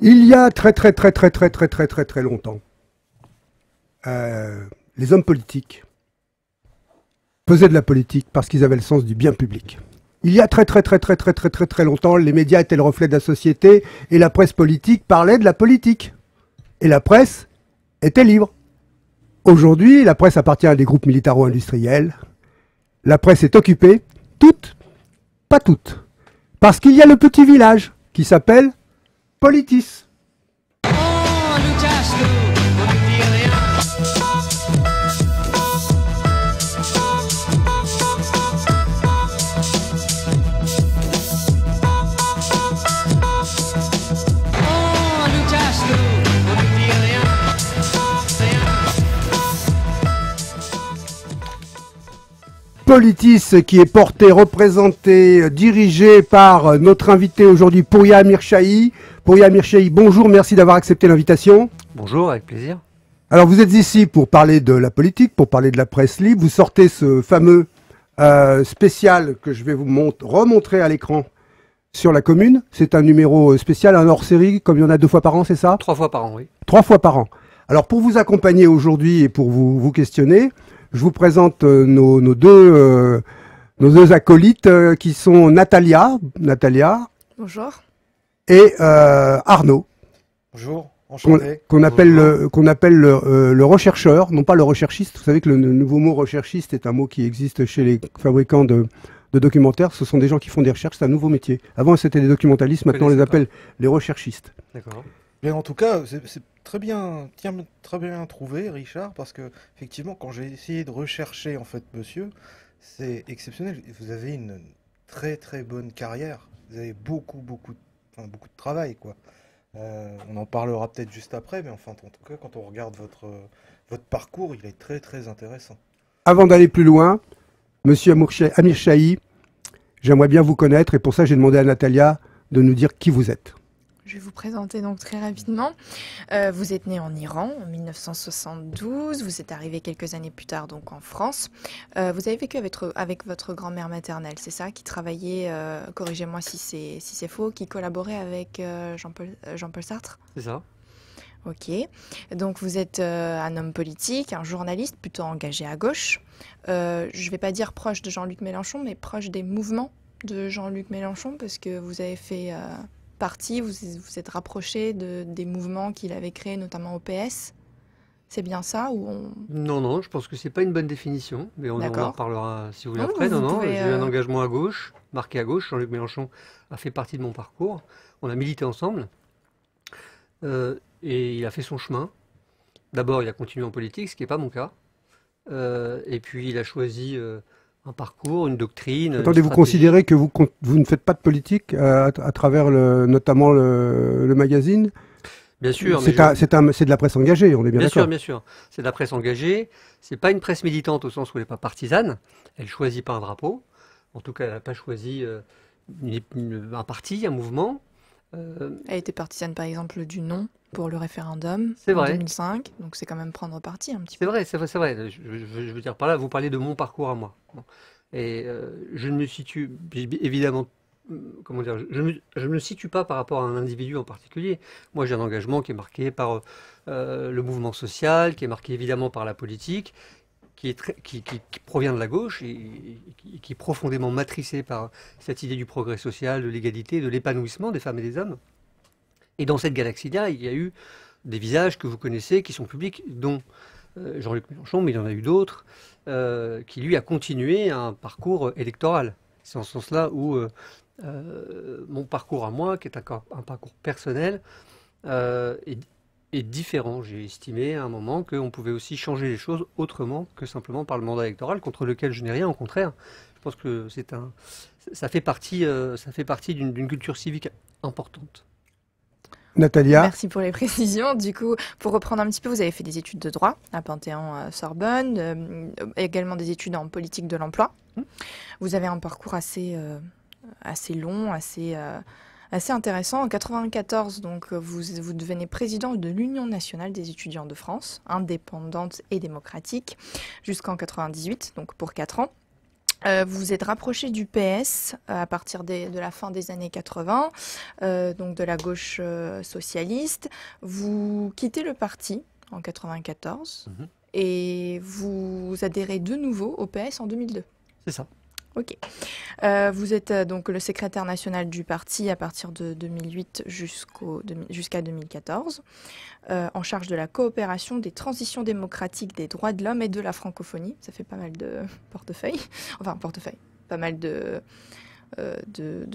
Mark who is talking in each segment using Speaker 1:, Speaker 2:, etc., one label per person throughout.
Speaker 1: Il y a très longtemps, les hommes politiques faisaient de la politique parce qu'ils avaient le sens du bien public. Il y a très longtemps, les médias étaient le reflet de la société et la presse politique parlait de la politique. Et la presse était libre. Aujourd'hui, la presse appartient à des groupes militaro-industriels. La presse est occupée, toute, pas toute, parce qu'il y a le petit village qui s'appelle Politis. Politis qui est porté, représenté, dirigé par notre invité aujourd'hui, Pouria Amir Chahi. Pouria Amir Chahi, bonjour, merci d'avoir accepté l'invitation.
Speaker 2: Bonjour, avec plaisir.
Speaker 1: Alors vous êtes ici pour parler de la politique, pour parler de la presse libre. Vous sortez ce fameux spécial que je vais vous remontrer à l'écran sur la commune. C'est un numéro spécial, un hors-série, comme il y en a 2 fois par an, c'est ça?
Speaker 2: 3 fois par an, oui.
Speaker 1: 3 fois par an. Alors pour vous accompagner aujourd'hui et pour vous questionner, je vous présente nos deux acolytes qui sont Natalia.
Speaker 3: Bonjour.
Speaker 1: Et Arnaud.
Speaker 4: Bonjour, enchanté.
Speaker 1: Qu'on appelle le rechercheur, non pas le recherchiste. Vous savez que le nouveau mot recherchiste est un mot qui existe chez les fabricants de documentaires. Ce sont des gens qui font des recherches, c'est un nouveau métier. Avant c'était des documentalistes, maintenant on les appelle les recherchistes.
Speaker 2: D'accord.
Speaker 4: Mais en tout cas, c'est très bien trouvé, Richard, parce que effectivement, quand j'ai essayé de rechercher en fait, monsieur, c'est exceptionnel. Vous avez une très bonne carrière. Vous avez beaucoup de travail, quoi. On en parlera peut-être juste après, mais enfin, en tout cas, quand on regarde votre parcours, il est très intéressant.
Speaker 1: Avant d'aller plus loin, monsieur Amir Chahi, j'aimerais bien vous connaître et pour ça j'ai demandé à Natalia de nous dire qui vous êtes.
Speaker 3: Je vais vous présenter donc très rapidement. Vous êtes né en Iran en 1972, vous êtes arrivé quelques années plus tard donc en France. Vous avez vécu avec votre grand-mère maternelle, c'est ça, qui travaillait, corrigez-moi si c'est faux, qui collaborait avec Jean-Paul Sartre?
Speaker 2: C'est ça.
Speaker 3: Ok, donc vous êtes un homme politique, un journaliste plutôt engagé à gauche. Je ne vais pas dire proche de Jean-Luc Mélenchon, mais proche des mouvements de Jean-Luc Mélenchon, parce que vous avez fait partie, vous êtes rapproché des mouvements qu'il avait créés, notamment au PS. C'est bien ça ou on...
Speaker 2: Non, je pense que c'est pas une bonne définition, mais on en reparlera si vous voulez après.
Speaker 3: Vous
Speaker 2: J'ai eu un engagement à gauche, marqué à gauche. Jean-Luc Mélenchon a fait partie de mon parcours. On a milité ensemble. Et il a fait son chemin. D'abord, il a continué en politique, ce qui n'est pas mon cas. Et puis, il a choisi un parcours, une doctrine.
Speaker 1: Attendez, vous considérez que vous ne faites pas de politique à travers notamment le magazine?
Speaker 2: Bien sûr.
Speaker 1: C'est de la presse engagée, on est bien d'accord?
Speaker 2: Bien sûr. C'est de la presse engagée. C'est pas une presse militante au sens où elle n'est pas partisane. Elle choisit pas un drapeau. En tout cas, elle n'a pas choisi un parti, un mouvement.
Speaker 3: Elle était partisane, par exemple, du non pour le référendum en 2005. Donc, c'est quand même prendre parti un petit peu.
Speaker 2: C'est vrai. Je veux dire par là, vous parlez de mon parcours à moi. Bon. Et je ne me situe, évidemment, comment dire, je ne me situe pas par rapport à un individu en particulier. Moi, j'ai un engagement qui est marqué par le mouvement social, qui est marqué évidemment par la politique, qui provient de la gauche et qui est profondément matricé par cette idée du progrès social, de l'égalité, de l'épanouissement des femmes et des hommes. Et dans cette galaxie-là, il y a eu des visages que vous connaissez, qui sont publics, dont Jean-Luc Mélenchon, mais il y en a eu d'autres, qui lui a continué un parcours électoral. C'est en ce sens-là où mon parcours à moi, qui est un parcours personnel, est différent. J'ai estimé à un moment qu'on pouvait aussi changer les choses autrement que simplement par le mandat électoral, contre lequel je n'ai rien, au contraire. Je pense que ça fait partie d'une culture civique importante.
Speaker 1: Natalia.
Speaker 3: Merci pour les précisions. Du coup, pour reprendre un petit peu, vous avez fait des études de droit à Panthéon-Sorbonne, également des études en politique de l'emploi. Vous avez un parcours assez long, assez intéressant. En 1994, donc, vous devenez président de l'Union nationale des étudiants de France, indépendante et démocratique, jusqu'en 1998, donc pour 4 ans. Vous vous êtes rapproché du PS à partir de la fin des années 80, donc de la gauche socialiste. Vous quittez le parti en 94
Speaker 2: Mhm.
Speaker 3: et vous adhérez de nouveau au PS en 2002.
Speaker 2: C'est ça.
Speaker 3: Ok. Vous êtes donc le secrétaire national du parti à partir de 2008 jusqu'à 2014, en charge de la coopération, des transitions démocratiques, des droits de l'homme et de la francophonie. Ça fait pas mal de portefeuilles. Enfin, portefeuille. Pas mal de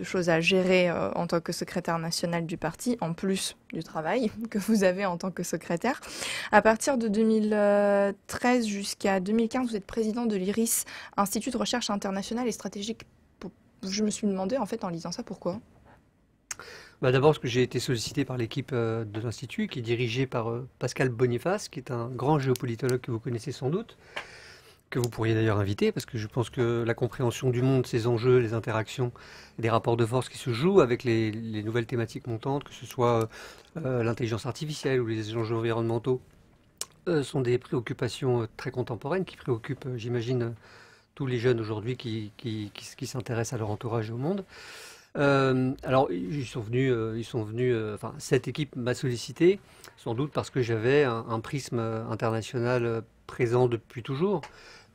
Speaker 3: choses à gérer en tant que secrétaire national du parti, en plus du travail que vous avez en tant que secrétaire. À partir de 2013 jusqu'à 2015, vous êtes président de l'IRIS, Institut de recherche internationale et stratégique. Je me suis demandé, en fait, en lisant ça, pourquoi?
Speaker 2: Bah, d'abord parce que j'ai été sollicité par l'équipe de l'Institut, qui est dirigée par Pascal Boniface, qui est un grand géopolitologue que vous connaissez sans doute, que vous pourriez d'ailleurs inviter, parce que je pense que la compréhension du monde, ses enjeux, les interactions, des rapports de force qui se jouent avec les nouvelles thématiques montantes, que ce soit l'intelligence artificielle ou les enjeux environnementaux, sont des préoccupations très contemporaines qui préoccupent, j'imagine, tous les jeunes aujourd'hui qui s'intéressent à leur entourage et au monde. Alors, enfin, cette équipe m'a sollicité, sans doute parce que j'avais un prisme international présent depuis toujours.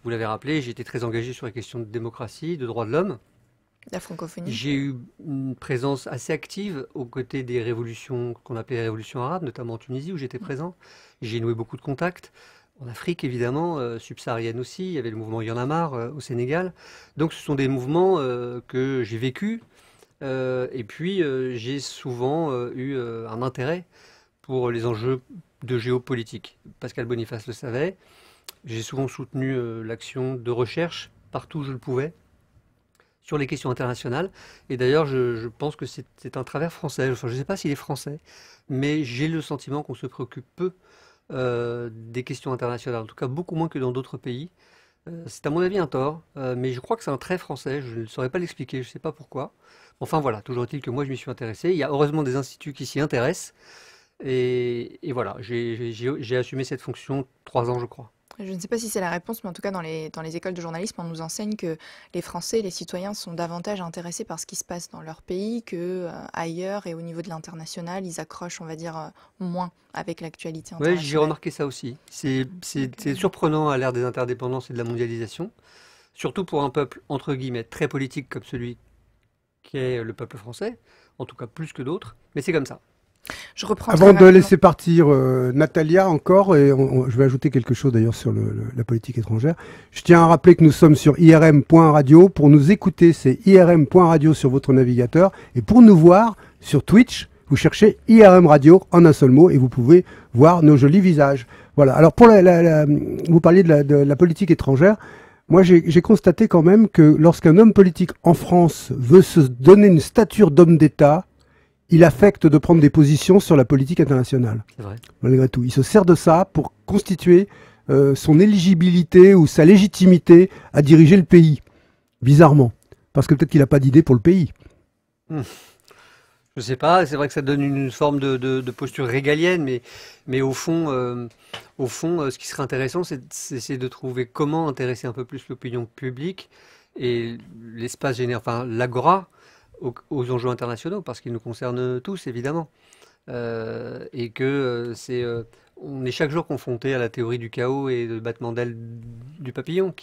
Speaker 2: Vous l'avez rappelé, j'ai été très engagé sur les questions de démocratie, de droits de l'homme.
Speaker 3: La francophonie.
Speaker 2: J'ai eu une présence assez active aux côtés des révolutions qu'on appelait les révolutions arabes, notamment en Tunisie où j'étais présent. J'ai noué beaucoup de contacts. En Afrique, évidemment, subsaharienne aussi. Il y avait le mouvement Y en a marre au Sénégal. Donc, ce sont des mouvements que j'ai vécus. Et puis, j'ai souvent eu un intérêt pour les enjeux de géopolitique. Pascal Boniface le savait. J'ai souvent soutenu l'action de recherche partout où je le pouvais sur les questions internationales. Et d'ailleurs, je pense que c'est un travers français. Enfin, je ne sais pas s'il est français, mais j'ai le sentiment qu'on se préoccupe peu des questions internationales, en tout cas beaucoup moins que dans d'autres pays. C'est à mon avis un tort, mais je crois que c'est un trait français, je ne saurais pas l'expliquer, je ne sais pas pourquoi. Enfin voilà, toujours est-il que moi je m'y suis intéressé. Il y a heureusement des instituts qui s'y intéressent, et voilà, j'ai assumé cette fonction 3 ans, je crois.
Speaker 3: Je ne sais pas si c'est la réponse, mais en tout cas, dans les écoles de journalisme, on nous enseigne que les Français, les citoyens sont davantage intéressés par ce qui se passe dans leur pays que ailleurs et au niveau de l'international, ils accrochent, on va dire, moins avec l'actualité
Speaker 2: Oui, j'ai
Speaker 3: internationale.
Speaker 2: remarqué ça aussi. C'est
Speaker 3: Donc,
Speaker 2: surprenant à l'ère des interdépendances et de la mondialisation, surtout pour un peuple, entre guillemets, très politique comme celui qui est le peuple français, en tout cas plus que d'autres, mais c'est comme ça.
Speaker 3: je reprends très
Speaker 1: Avant de
Speaker 3: rapidement.
Speaker 1: laisser partir Natalia encore, et je vais ajouter quelque chose d'ailleurs sur la politique étrangère, je tiens à rappeler que nous sommes sur irm.radio. Pour nous écouter, c'est irm.radio sur votre navigateur. Et pour nous voir sur Twitch, vous cherchez IRM Radio en un seul mot et vous pouvez voir nos jolis visages. Voilà. Alors pour vous parliez de la politique étrangère. Moi, j'ai constaté quand même que lorsqu'un homme politique en France veut se donner une stature d'homme d'État, il affecte de prendre des positions sur la politique internationale,
Speaker 2: C'est vrai.
Speaker 1: malgré tout. Il se sert de ça pour constituer son éligibilité ou sa légitimité à diriger le pays, bizarrement. Parce que peut-être qu'il n'a pas d'idée pour le pays.
Speaker 2: Je sais pas, c'est vrai que ça donne une forme de posture régalienne, mais au fond, ce qui serait intéressant, c'est de trouver comment intéresser un peu plus l'opinion publique et l'espace général, enfin l'agora, aux enjeux internationaux, parce qu'ils nous concernent tous, évidemment. Et que on est chaque jour confronté à la théorie du chaos et le battement d'aile du papillon,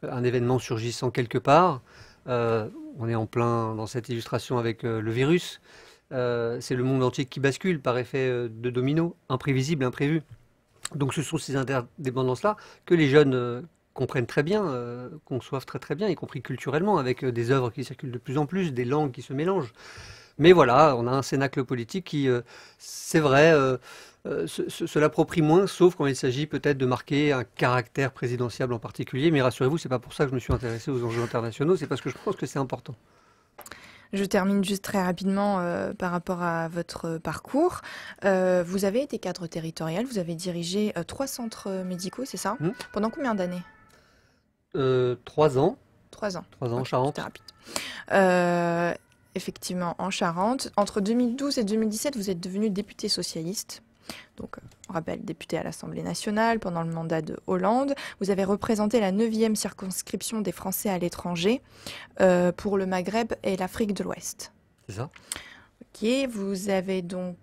Speaker 2: un événement surgissant quelque part, on est en plein dans cette illustration avec le virus. C'est le monde entier qui bascule par effet de domino, imprévisible, imprévu. Donc ce sont ces interdépendances-là que les jeunes comprennent très bien, conçoivent très très bien, y compris culturellement, avec des œuvres qui circulent de plus en plus, des langues qui se mélangent. Mais voilà, on a un cénacle politique qui, c'est vrai, se l'approprie moins, sauf quand il s'agit peut-être de marquer un caractère présidentiel en particulier. Mais rassurez-vous, c'est pas pour ça que je me suis intéressé aux enjeux internationaux, c'est parce que je pense que c'est important.
Speaker 3: Je termine juste très rapidement par rapport à votre parcours. Vous avez été cadre territorial, vous avez dirigé 3 centres médicaux, c'est ça? Pendant combien d'années?
Speaker 2: 3 ans.
Speaker 3: 3 ans.
Speaker 2: 3 ans en
Speaker 3: Ok,
Speaker 2: Charente.
Speaker 3: c'était rapide. Effectivement, en Charente. Entre 2012 et 2017, vous êtes devenu député socialiste. Donc, on rappelle, député à l'Assemblée nationale pendant le mandat de Hollande. Vous avez représenté la 9e circonscription des Français à l'étranger pour le Maghreb et l'Afrique de l'Ouest.
Speaker 2: C'est ça.
Speaker 3: Ok, vous avez donc,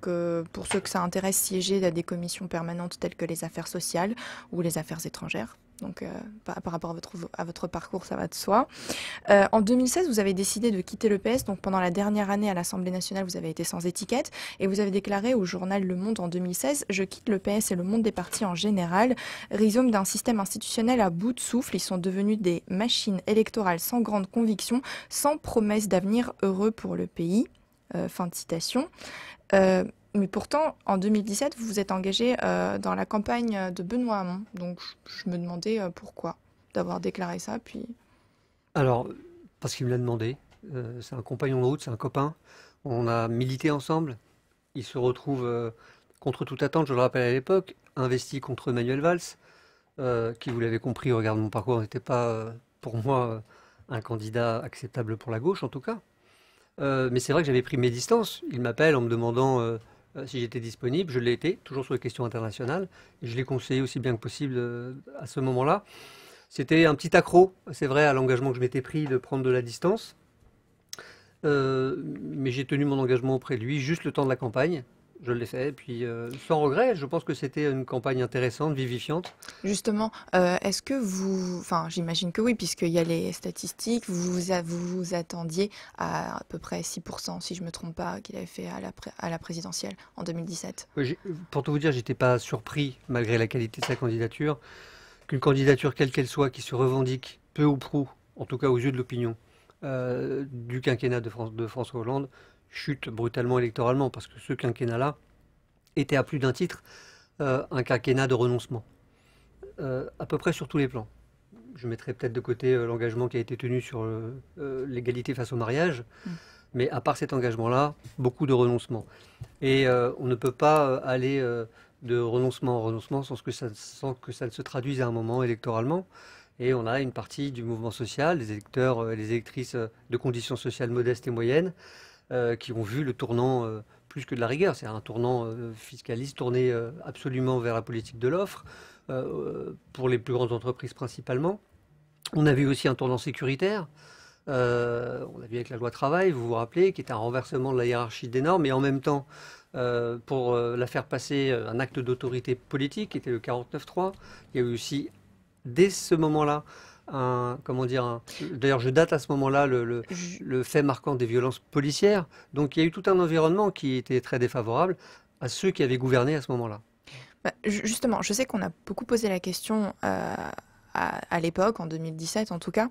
Speaker 3: pour ceux que ça intéresse, siégé à des commissions permanentes telles que les affaires sociales ou les affaires étrangères. Donc, par rapport à votre parcours, ça va de soi. En 2016, vous avez décidé de quitter le PS. Donc, pendant la dernière année à l'Assemblée nationale, vous avez été sans étiquette. Et vous avez déclaré au journal Le Monde en 2016 « Je quitte le PS et le monde des partis en général. Rhizome d'un système institutionnel à bout de souffle. Ils sont devenus des machines électorales sans grande conviction, sans promesse d'avenir heureux pour le pays. » Fin de citation. Mais pourtant, en 2017, vous vous êtes engagé dans la campagne de Benoît Hamon. Donc, je me demandais pourquoi d'avoir déclaré ça. Puis...
Speaker 2: Alors, parce qu'il me l'a demandé. C'est un compagnon de route, c'est un copain. On a milité ensemble. Il se retrouve, contre toute attente, je le rappelle à l'époque, investi contre Manuel Valls, qui, vous l'avez compris, au regard de mon parcours, n'était pas, pour moi, un candidat acceptable pour la gauche, en tout cas. Mais c'est vrai que j'avais pris mes distances. Il m'appelle en me demandant si j'étais disponible. Je l'ai été, toujours sur les questions internationales. Et je l'ai conseillé aussi bien que possible à ce moment-là. C'était un petit accroc, c'est vrai, à l'engagement que je m'étais pris de prendre de la distance. Mais j'ai tenu mon engagement auprès de lui juste le temps de la campagne. Je l'ai fait, puis sans regret. Je pense que c'était une campagne intéressante, vivifiante.
Speaker 3: Justement, est-ce que vous... Enfin, j'imagine que oui, puisqu'il y a les statistiques, vous attendiez à peu près 6%, si je ne me trompe pas, qu'il avait fait à la présidentielle en 2017.
Speaker 2: Pour tout vous dire, j'étais pas surpris, malgré la qualité de sa candidature, qu'une candidature quelle qu'elle soit, qui se revendique peu ou prou, en tout cas aux yeux de l'opinion, du quinquennat de François Hollande, chute brutalement électoralement, parce que ce quinquennat-là était à plus d'un titre un quinquennat de renoncement, à peu près sur tous les plans. Je mettrai peut-être de côté l'engagement qui a été tenu sur l'égalité face au mariage, mais à part cet engagement-là, beaucoup de renoncements. Et on ne peut pas aller de renoncement en renoncement sans que ça ne se traduise à un moment électoralement. Et on a une partie du mouvement social, les électeurs et les électrices de conditions sociales modestes et moyennes, qui ont vu le tournant plus que de la rigueur. C'est un tournant fiscaliste tourné absolument vers la politique de l'offre, pour les plus grandes entreprises principalement. On a vu aussi un tournant sécuritaire. On a vu avec la loi travail, vous vous rappelez, qui était un renversement de la hiérarchie des normes, et en même temps, pour la faire passer, un acte d'autorité politique, qui était le 49.3. Il y a eu aussi, dès ce moment-là, d'ailleurs je date à ce moment-là le fait marquant des violences policières. Donc il y a eu tout un environnement qui était très défavorable à ceux qui avaient gouverné à ce moment-là.
Speaker 3: Justement, je sais qu'on a beaucoup posé la question à l'époque, en 2017 en tout cas,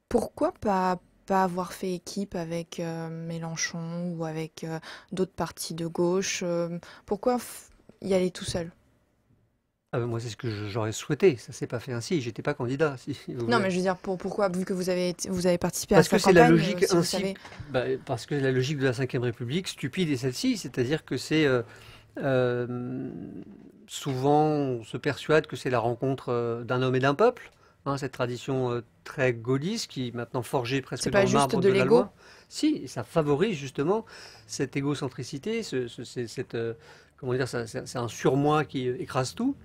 Speaker 3: pourquoi pas avoir fait équipe avec Mélenchon ou avec d'autres partis de gauche? Pourquoi y aller tout seul?
Speaker 2: Moi, c'est ce que j'aurais souhaité. Ça s'est pas fait ainsi. J'étais pas candidat.
Speaker 3: Non, mais je veux dire, pourquoi, vu que vous avez participé
Speaker 2: parce
Speaker 3: à sa
Speaker 2: que c'est la
Speaker 3: campagne,
Speaker 2: logique
Speaker 3: si vous
Speaker 2: ainsi.
Speaker 3: savez...
Speaker 2: Parce que la logique de la Ve République, stupide est celle-ci. C'est-à-dire que c'est souvent, on se persuade que c'est la rencontre d'un homme et d'un peuple. Hein, cette tradition très gaulliste qui est maintenant forgée presque dans le marbre de la loi. Si, ça favorise justement cette égocentricité, comment dire, c'est un surmoi qui écrase tout.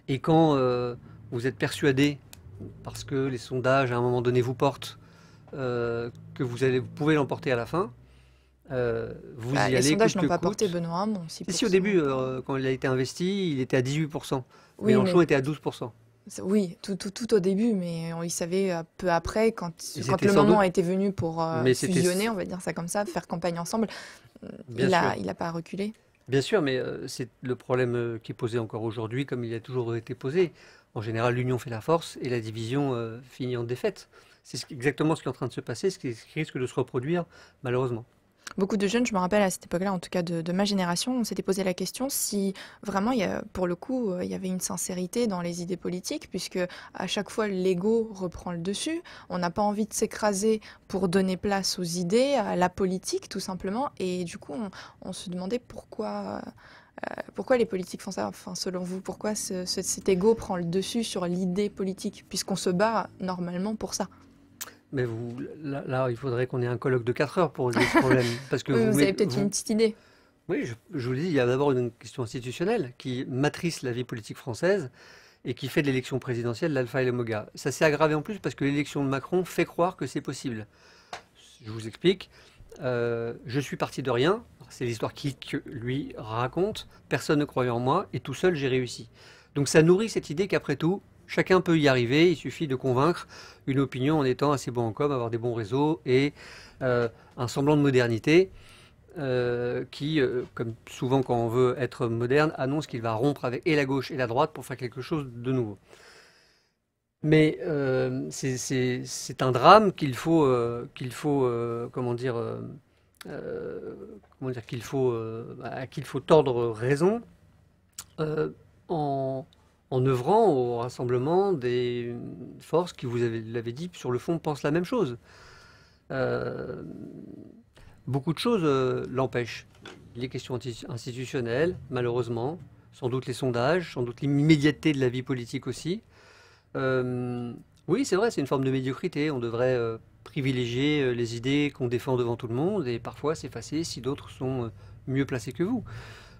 Speaker 2: Et quand vous êtes persuadé, parce que les sondages à un moment donné vous portent, que vous pouvez l'emporter à la fin, vous y allez.
Speaker 3: Les sondages n'ont pas porté Benoît Hamon.
Speaker 2: Si au début, quand il a été investi, il était à 18%.
Speaker 3: Oui,
Speaker 2: Mélenchon était à 12%.
Speaker 3: Oui, tout au début, mais on y savait peu après, quand le moment était venu pour fusionner, on va dire ça comme ça, faire campagne ensemble, il n'a pas reculé.
Speaker 2: Bien sûr, mais c'est le problème qui est posé encore aujourd'hui, comme il a toujours été posé. En général, l'union fait la force et la division finit en défaite. C'est exactement ce qui est en train de se passer, ce qui risque de se reproduire, malheureusement.
Speaker 3: Beaucoup de jeunes, je me rappelle à cette époque-là, en tout cas de ma génération, on s'était posé la question si vraiment, pour le coup, il y avait une sincérité dans les idées politiques, puisque à chaque fois, l'ego reprend le dessus. On n'a pas envie de s'écraser pour donner place aux idées, à la politique, tout simplement. Et du coup, on se demandait pourquoi les politiques font ça. Enfin, selon vous, pourquoi cet ego prend le dessus sur l'idée politique, puisqu'on se bat normalement pour ça?
Speaker 2: Mais là, il faudrait qu'on ait un colloque de 4 heures pour résoudre ce problème. Parce que
Speaker 3: vous avez peut-être une petite idée.
Speaker 2: Oui, je vous le dis, il y a d'abord une question institutionnelle qui matrice la vie politique française et qui fait de l'élection présidentielle l'alpha et l'oméga. Ça s'est aggravé en plus parce que l'élection de Macron fait croire que c'est possible. Je vous explique. Je suis parti de rien. C'est l'histoire qu'il lui raconte. Personne ne croyait en moi et tout seul j'ai réussi. Donc ça nourrit cette idée qu'après tout, chacun peut y arriver. Il suffit de convaincre une opinion en étant assez bon en com, avoir des bons réseaux et un semblant de modernité. Qui, comme souvent quand on veut être moderne, annonce qu'il va rompre avec et la gauche et la droite pour faire quelque chose de nouveau. Mais c'est un drame à qui il faut tordre raison euh, en, en œuvrant au rassemblement des forces qui, vous l'avez dit, sur le fond, pensent la même chose. Euh, Beaucoup de choses l'empêchent. Les questions institutionnelles, malheureusement, sans doute les sondages, sans doute l'immédiateté de la vie politique aussi. Oui, c'est vrai, c'est une forme de médiocrité. On devrait privilégier les idées qu'on défend devant tout le monde et parfois s'effacer si d'autres sont mieux placés que vous.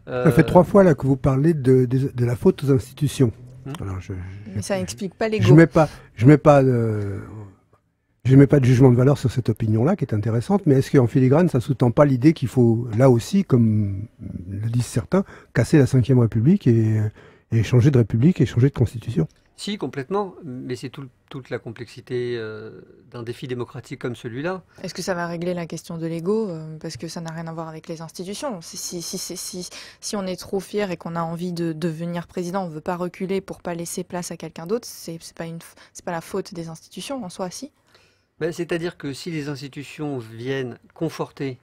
Speaker 1: Ça fait 3 fois là que vous parlez de la faute aux institutions. Alors,
Speaker 3: Mais ça n'explique pas
Speaker 1: je
Speaker 3: l'ego.
Speaker 1: mets pas, je mets pas de jugement de valeur sur cette opinion-là, qui est intéressante, mais est-ce qu'en filigrane, ça ne sous-tend pas l'idée qu'il faut, là aussi, comme le disent certains, casser la Ve République et changer de République et changer de Constitution?
Speaker 2: Si, complètement, mais c'est toute la complexité d'un défi démocratique comme celui-là.
Speaker 3: Est-ce que ça va régler la question de l'ego? Parce que ça n'a rien à voir avec les institutions. Si on est trop fier et qu'on a envie de devenir président, on ne veut pas reculer pour pas laisser place à quelqu'un d'autre, c'est pas la faute des institutions en soi, si?
Speaker 2: Ben, c'est-à-dire que si les institutions viennent conforter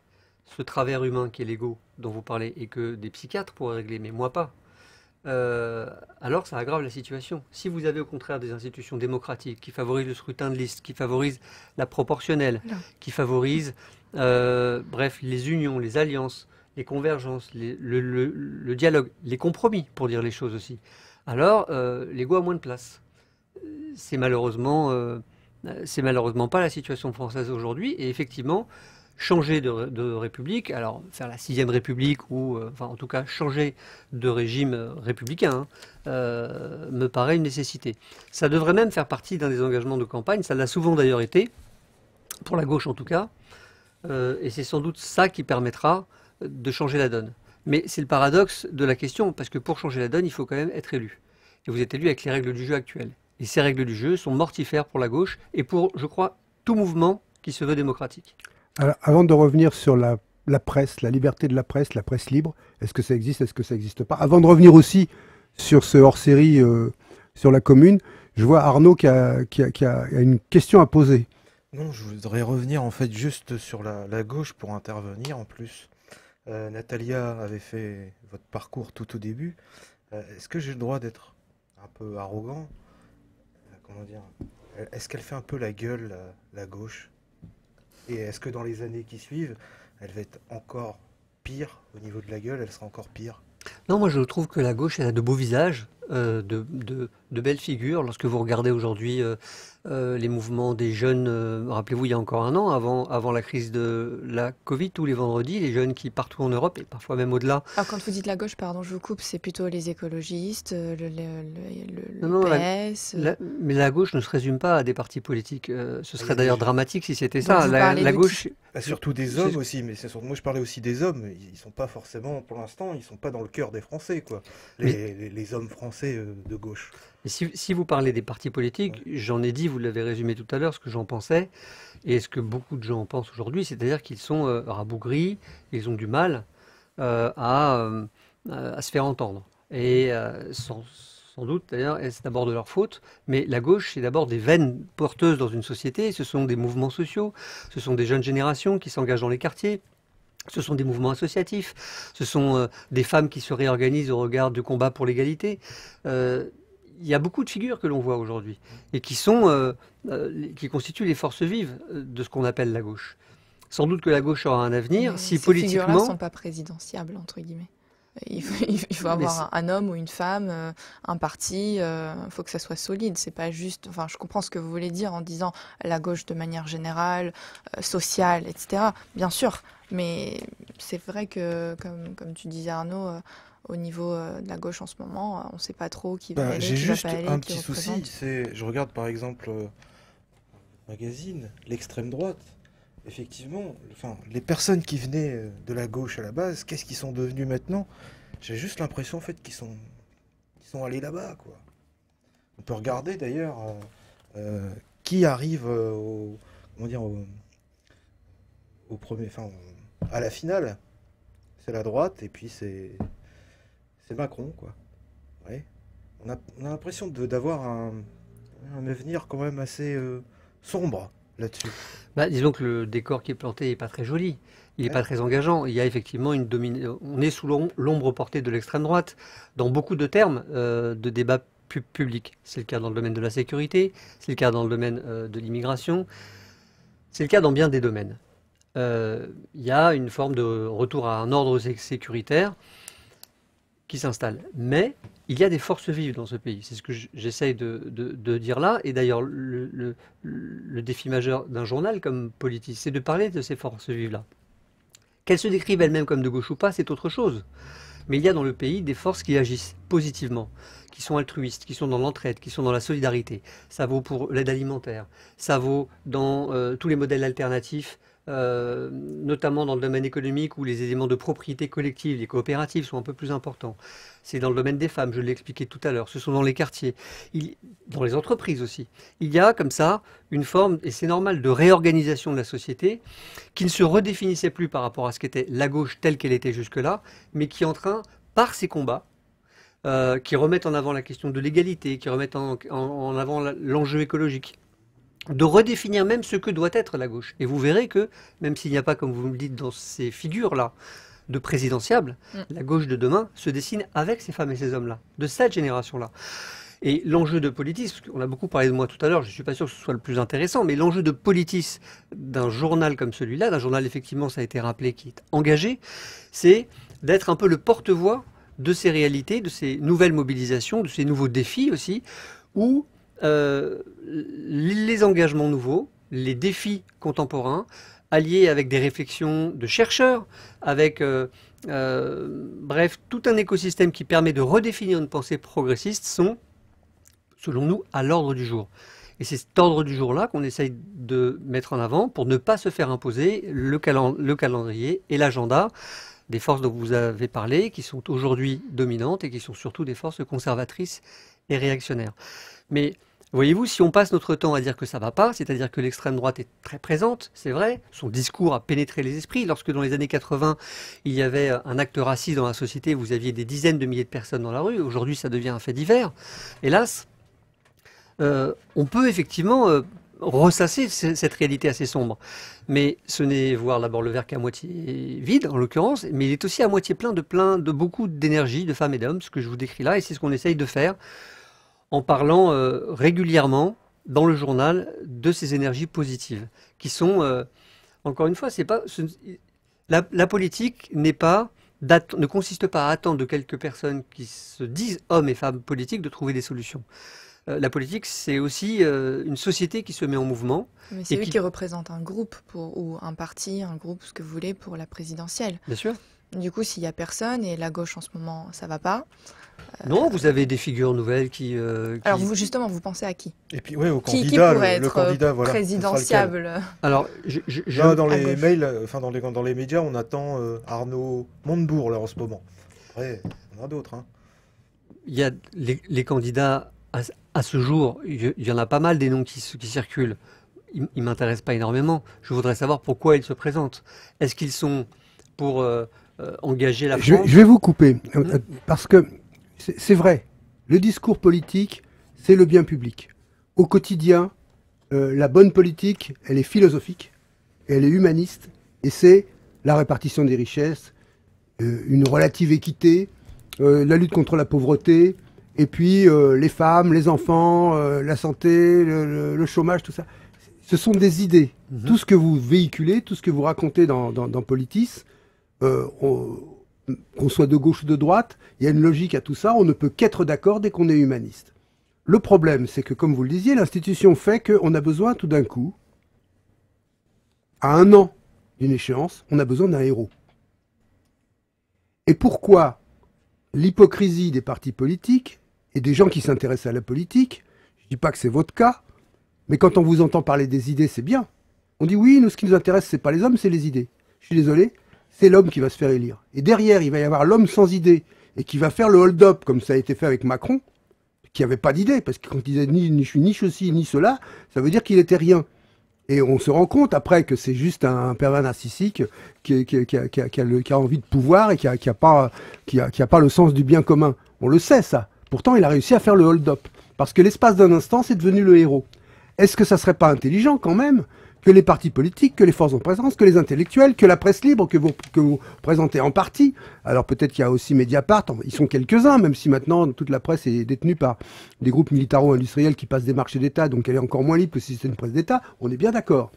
Speaker 2: ce travers humain qui est l'ego dont vous parlez et que des psychiatres pourraient régler, mais moi pas, alors ça aggrave la situation. Si vous avez au contraire des institutions démocratiques qui favorisent le scrutin de liste, qui favorisent la proportionnelle,
Speaker 3: Non.
Speaker 2: qui favorisent bref, les unions, les alliances, les convergences, le dialogue, les compromis, pour dire les choses aussi, alors l'ego a moins de place. C'est malheureusement pas la situation française aujourd'hui. Et effectivement, changer de république, alors faire la 6e République ou, enfin en tout cas changer de régime républicain, me paraît une nécessité. Ça devrait même faire partie d'un des engagements de campagne. Ça l'a souvent d'ailleurs été, pour la gauche en tout cas. Et c'est sans doute ça qui permettra de changer la donne. Mais c'est le paradoxe de la question, parce que pour changer la donne, il faut quand même être élu. Et vous êtes élu avec les règles du jeu actuelles. Et ces règles du jeu sont mortifères pour la gauche et pour, je crois, tout mouvement qui se veut démocratique.
Speaker 1: Alors, avant de revenir sur la presse, la liberté de la presse libre, est-ce que ça existe, est-ce que ça n'existe pas? Avant de revenir aussi sur ce hors-série sur la commune, je vois Arnaud qui a une question à poser.
Speaker 4: Non, je voudrais revenir en fait juste sur la gauche pour intervenir en plus. Natalia avait fait votre parcours tout au début. Est-ce que j'ai le droit d'être un peu arrogant? Comment dire? Est-ce qu'elle fait un peu la gueule, la gauche? Et est-ce que dans les années qui suivent, elle va être encore pire au niveau de la gueule? Elle sera encore pire?
Speaker 2: Non, moi je trouve que la gauche, elle a de beaux visages, de belles figures. Lorsque vous regardez aujourd'hui les mouvements des jeunes, rappelez-vous, il y a encore un an, avant la crise de la Covid, tous les vendredis, les jeunes qui partout en Europe, et parfois même au-delà.
Speaker 3: Alors quand vous dites la gauche, pardon, je vous coupe, c'est plutôt les écologistes,
Speaker 2: Non,
Speaker 3: PS.
Speaker 2: Mais la gauche ne se résume pas à des partis politiques. Ce serait
Speaker 4: des
Speaker 2: d'ailleurs
Speaker 4: gens.
Speaker 2: dramatique si c'était
Speaker 3: Donc
Speaker 2: ça.
Speaker 3: vous parlez
Speaker 2: La
Speaker 3: de
Speaker 2: gauche.
Speaker 4: Surtout des
Speaker 2: c'est-
Speaker 4: hommes aussi, mais moi je parlais aussi des hommes. Ils sont pas forcément, pour l'instant, ils sont pas dans le cœur des Français, quoi. Les hommes français de gauche.
Speaker 2: Et si vous parlez des partis politiques, j'en ai dit, vous l'avez résumé tout à l'heure, ce que j'en pensais, et ce que beaucoup de gens pensent aujourd'hui, c'est-à-dire qu'ils sont rabougris, ils ont du mal à se faire entendre. Et sans doute, d'ailleurs, est-ce d'abord de leur faute, mais la gauche, c'est d'abord des veines porteuses dans une société, ce sont des mouvements sociaux, ce sont des jeunes générations qui s'engagent dans les quartiers, ce sont des mouvements associatifs, ce sont des femmes qui se réorganisent au regard du combat pour l'égalité. Il y a beaucoup de figures que l'on voit aujourd'hui et qui constituent les forces vives de ce qu'on appelle la gauche. Sans doute que la gauche aura un avenir
Speaker 3: Mais
Speaker 2: si
Speaker 3: ces figures-là ne
Speaker 2: politiquement.
Speaker 3: sont pas présidentiables, entre guillemets. Il faut
Speaker 2: Mais
Speaker 3: avoir un homme ou une femme, un parti, il faut que ça soit solide. C'est pas juste. Enfin, je comprends ce que vous voulez dire en disant la gauche de manière générale, sociale, etc. Bien sûr, mais c'est vrai que, comme tu disais Arnaud, au niveau de la gauche en ce moment, on ne sait pas trop qui va
Speaker 4: Ben,
Speaker 3: aller,
Speaker 4: j'ai
Speaker 3: qui va
Speaker 4: juste
Speaker 3: pas aller,
Speaker 4: un
Speaker 3: qui
Speaker 4: petit souci,
Speaker 3: représente.
Speaker 4: c'est, je regarde par exemple magazine, l'extrême droite. Effectivement, enfin, les personnes qui venaient de la gauche à la base, qu'est-ce qu'ils sont devenus maintenant? J'ai juste l'impression en fait qu'ils sont allés là-bas, quoi. On peut regarder d'ailleurs qui arrive comment dire, au premier, enfin, à la finale. C'est la droite et puis c'est Macron, quoi. Ouais. On a l'impression d'avoir un avenir quand même assez sombre là-dessus.
Speaker 2: Bah, disons que le décor qui est planté n'est pas très joli. Il n'est
Speaker 4: Ouais.
Speaker 2: pas très engageant. Il y a effectivement on est sous l'ombre portée de l'extrême droite dans beaucoup de termes de débat public. C'est le cas dans le domaine de la sécurité, c'est le cas dans le domaine de l'immigration, c'est le cas dans bien des domaines. Il y a une forme de retour à un ordre sécuritaire qui s'installe. Mais il y a des forces vives dans ce pays. C'est ce que j'essaye de dire là. Et d'ailleurs, le défi majeur d'un journal comme Politis, c'est de parler de ces forces vives-là. Qu'elles se décrivent elles-mêmes comme de gauche ou pas, c'est autre chose. Mais il y a dans le pays des forces qui agissent positivement, qui sont altruistes, qui sont dans l'entraide, qui sont dans la solidarité. Ça vaut pour l'aide alimentaire, ça vaut dans tous les modèles alternatifs, notamment dans le domaine économique où les éléments de propriété collective, les coopératives sont un peu plus importants. C'est dans le domaine des femmes, je l'ai expliqué tout à l'heure, ce sont dans les quartiers, dans les entreprises aussi. Il y a comme ça une forme, et c'est normal, de réorganisation de la société qui ne se redéfinissait plus par rapport à ce qu'était la gauche telle qu'elle était jusque-là, mais qui est en train, par ses combats, qui remettent en avant la question de l'égalité, qui remettent en avant l'enjeu écologique, de redéfinir même ce que doit être la gauche. Et vous verrez que, même s'il n'y a pas, comme vous me le dites, dans ces figures-là, de présidentiables, la gauche de demain se dessine avec ces femmes et ces hommes-là, de cette génération-là. Et l'enjeu de Politis, on a beaucoup parlé de moi tout à l'heure, je ne suis pas sûr que ce soit le plus intéressant, mais l'enjeu de Politis d'un journal comme celui-là, d'un journal effectivement, ça a été rappelé, qui est engagé, c'est d'être un peu le porte-voix de ces réalités, de ces nouvelles mobilisations, de ces nouveaux défis aussi, où les engagements nouveaux, les défis contemporains, alliés avec des réflexions de chercheurs, avec bref, tout un écosystème qui permet de redéfinir une pensée progressiste sont, selon nous, à l'ordre du jour. Et c'est cet ordre du jour-là qu'on essaye de mettre en avant pour ne pas se faire imposer le calendrier et l'agenda des forces dont vous avez parlé, qui sont aujourd'hui dominantes et qui sont surtout des forces conservatrices et réactionnaires. Mais voyez-vous, si on passe notre temps à dire que ça ne va pas, c'est-à-dire que l'extrême droite est très présente, c'est vrai, son discours a pénétré les esprits. Lorsque dans les années 80, il y avait un acte raciste dans la société, vous aviez des dizaines de milliers de personnes dans la rue. Aujourd'hui, ça devient un fait divers. Hélas, on peut effectivement ressasser cette réalité assez sombre. Mais ce n'est voir d'abord le verre qu'à moitié vide, en l'occurrence, mais il est aussi à moitié plein de beaucoup d'énergie, de femmes et d'hommes, ce que je vous décris là, et c'est ce qu'on essaye de faire en parlant régulièrement dans le journal de ces énergies positives, qui sont, encore une fois, la politique ne consiste pas à attendre de quelques personnes qui se disent hommes et femmes politiques de trouver des solutions. La politique, c'est aussi une société qui se met en mouvement.
Speaker 3: Mais c'est eux qui représentent un groupe ou un parti, un groupe, ce que vous voulez, pour la présidentielle.
Speaker 2: Bien sûr.
Speaker 3: Du coup, s'il n'y a personne, et la gauche en ce moment, ça va pas.
Speaker 2: Non, vous avez des figures nouvelles qui...
Speaker 3: Alors vous, justement, vous pensez à qui?
Speaker 4: Et puis ouais, au
Speaker 3: Qui
Speaker 4: candidat,
Speaker 3: pourrait
Speaker 4: le
Speaker 3: être
Speaker 4: candidat, voilà, ce sera
Speaker 3: présidentiable?
Speaker 2: Alors,
Speaker 4: Là, dans
Speaker 3: à
Speaker 4: les
Speaker 3: gauche.
Speaker 4: mails, enfin dans les médias, on attend Arnaud Montebourg là en ce moment. Après, il y en a d'autres. Hein.
Speaker 2: il y a les candidats à ce jour, il y en a pas mal des noms qui circulent. Ils ne m'intéressent pas énormément. Je voudrais savoir pourquoi ils se présentent. Est-ce qu'ils sont pour engager la France?
Speaker 1: Je vais vous couper, parce que c'est vrai, le discours politique, c'est le bien public. Au quotidien, la bonne politique, elle est philosophique, elle est humaniste, et c'est la répartition des richesses, une relative équité, la lutte contre la pauvreté, et puis les femmes, les enfants, la santé, le chômage, tout ça. Ce sont des idées. Tout ce que vous véhiculez, tout ce que vous racontez dans Politis, qu'on soit de gauche ou de droite, il y a une logique à tout ça, on ne peut qu'être d'accord dès qu'on est humaniste. Le problème, c'est que, comme vous le disiez, l'institution fait qu'on a besoin tout d'un coup, à 1 an d'une échéance, on a besoin d'un héros. Et pourquoi l'hypocrisie des partis politiques et des gens qui s'intéressent à la politique, je ne dis pas que c'est votre cas, mais quand on vous entend parler des idées, c'est bien. On dit oui, nous, ce qui nous intéresse, c'est pas les hommes, c'est les idées. Je suis désolé, c'est l'homme qui va se faire élire. Et derrière, il va y avoir l'homme sans idée et qui va faire le hold-up, comme ça a été fait avec Macron, qui n'avait pas d'idée, parce que quand il disait ni je suis ni ceci ni cela, ça veut dire qu'il n'était rien. Et on se rend compte après que c'est juste un pervers narcissique qui a envie de pouvoir et qui a pas le sens du bien commun. On le sait, ça. Pourtant, il a réussi à faire le hold-up. Parce que l'espace d'un instant, c'est devenu le héros. Est-ce que ça serait pas intelligent, quand même, que les partis politiques, que les forces en présence, que les intellectuels, que la presse libre, que vous présentez en partie. Alors peut-être qu'il y a aussi Mediapart, ils sont quelques-uns, même si maintenant toute la presse est détenue par des groupes militaro-industriels qui passent des marchés d'État, donc elle est encore moins libre que si c'était une presse d'État, on est bien d'accord.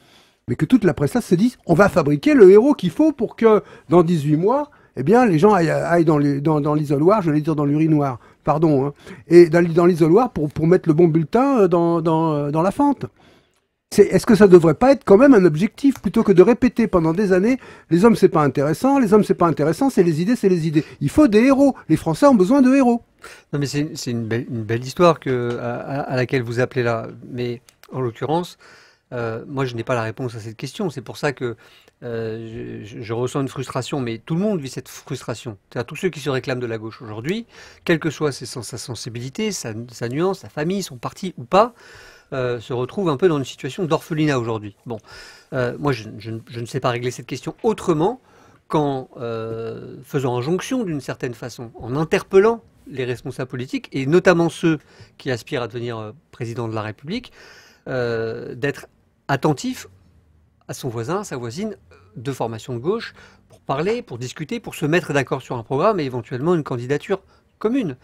Speaker 1: Mais que toute la presse là se dise, on va fabriquer le héros qu'il faut pour que dans 18 mois, eh bien, les gens aillent dans l'isoloir, je vais dire dans l'urinoir, pardon, hein, et dans l'isoloir pour mettre le bon bulletin dans la fente. Est-ce que ça devrait pas être quand même un objectif plutôt que de répéter pendant des années les hommes c'est pas intéressant, les hommes c'est pas intéressant, c'est les idées, c'est les idées. Il faut des héros. Les Français ont besoin de héros.
Speaker 2: Non, mais c'est une belle histoire à laquelle vous appelez là. Mais en l'occurrence, moi je n'ai pas la réponse à cette question. C'est pour ça que je ressens une frustration, mais tout le monde vit cette frustration. C'est-à-dire tous ceux qui se réclament de la gauche aujourd'hui, quelle que soit sa sensibilité, sa nuance, sa famille, son parti ou pas, se retrouvent un peu dans une situation d'orphelinat aujourd'hui. Bon, moi je ne sais pas régler cette question autrement qu'en faisant injonction d'une certaine façon, en interpellant les responsables politiques, et notamment ceux qui aspirent à devenir président de la République, d'être attentifs à son voisin, à sa voisine de formation de gauche, pour parler, pour discuter, pour se mettre d'accord sur un programme et éventuellement une candidature commune.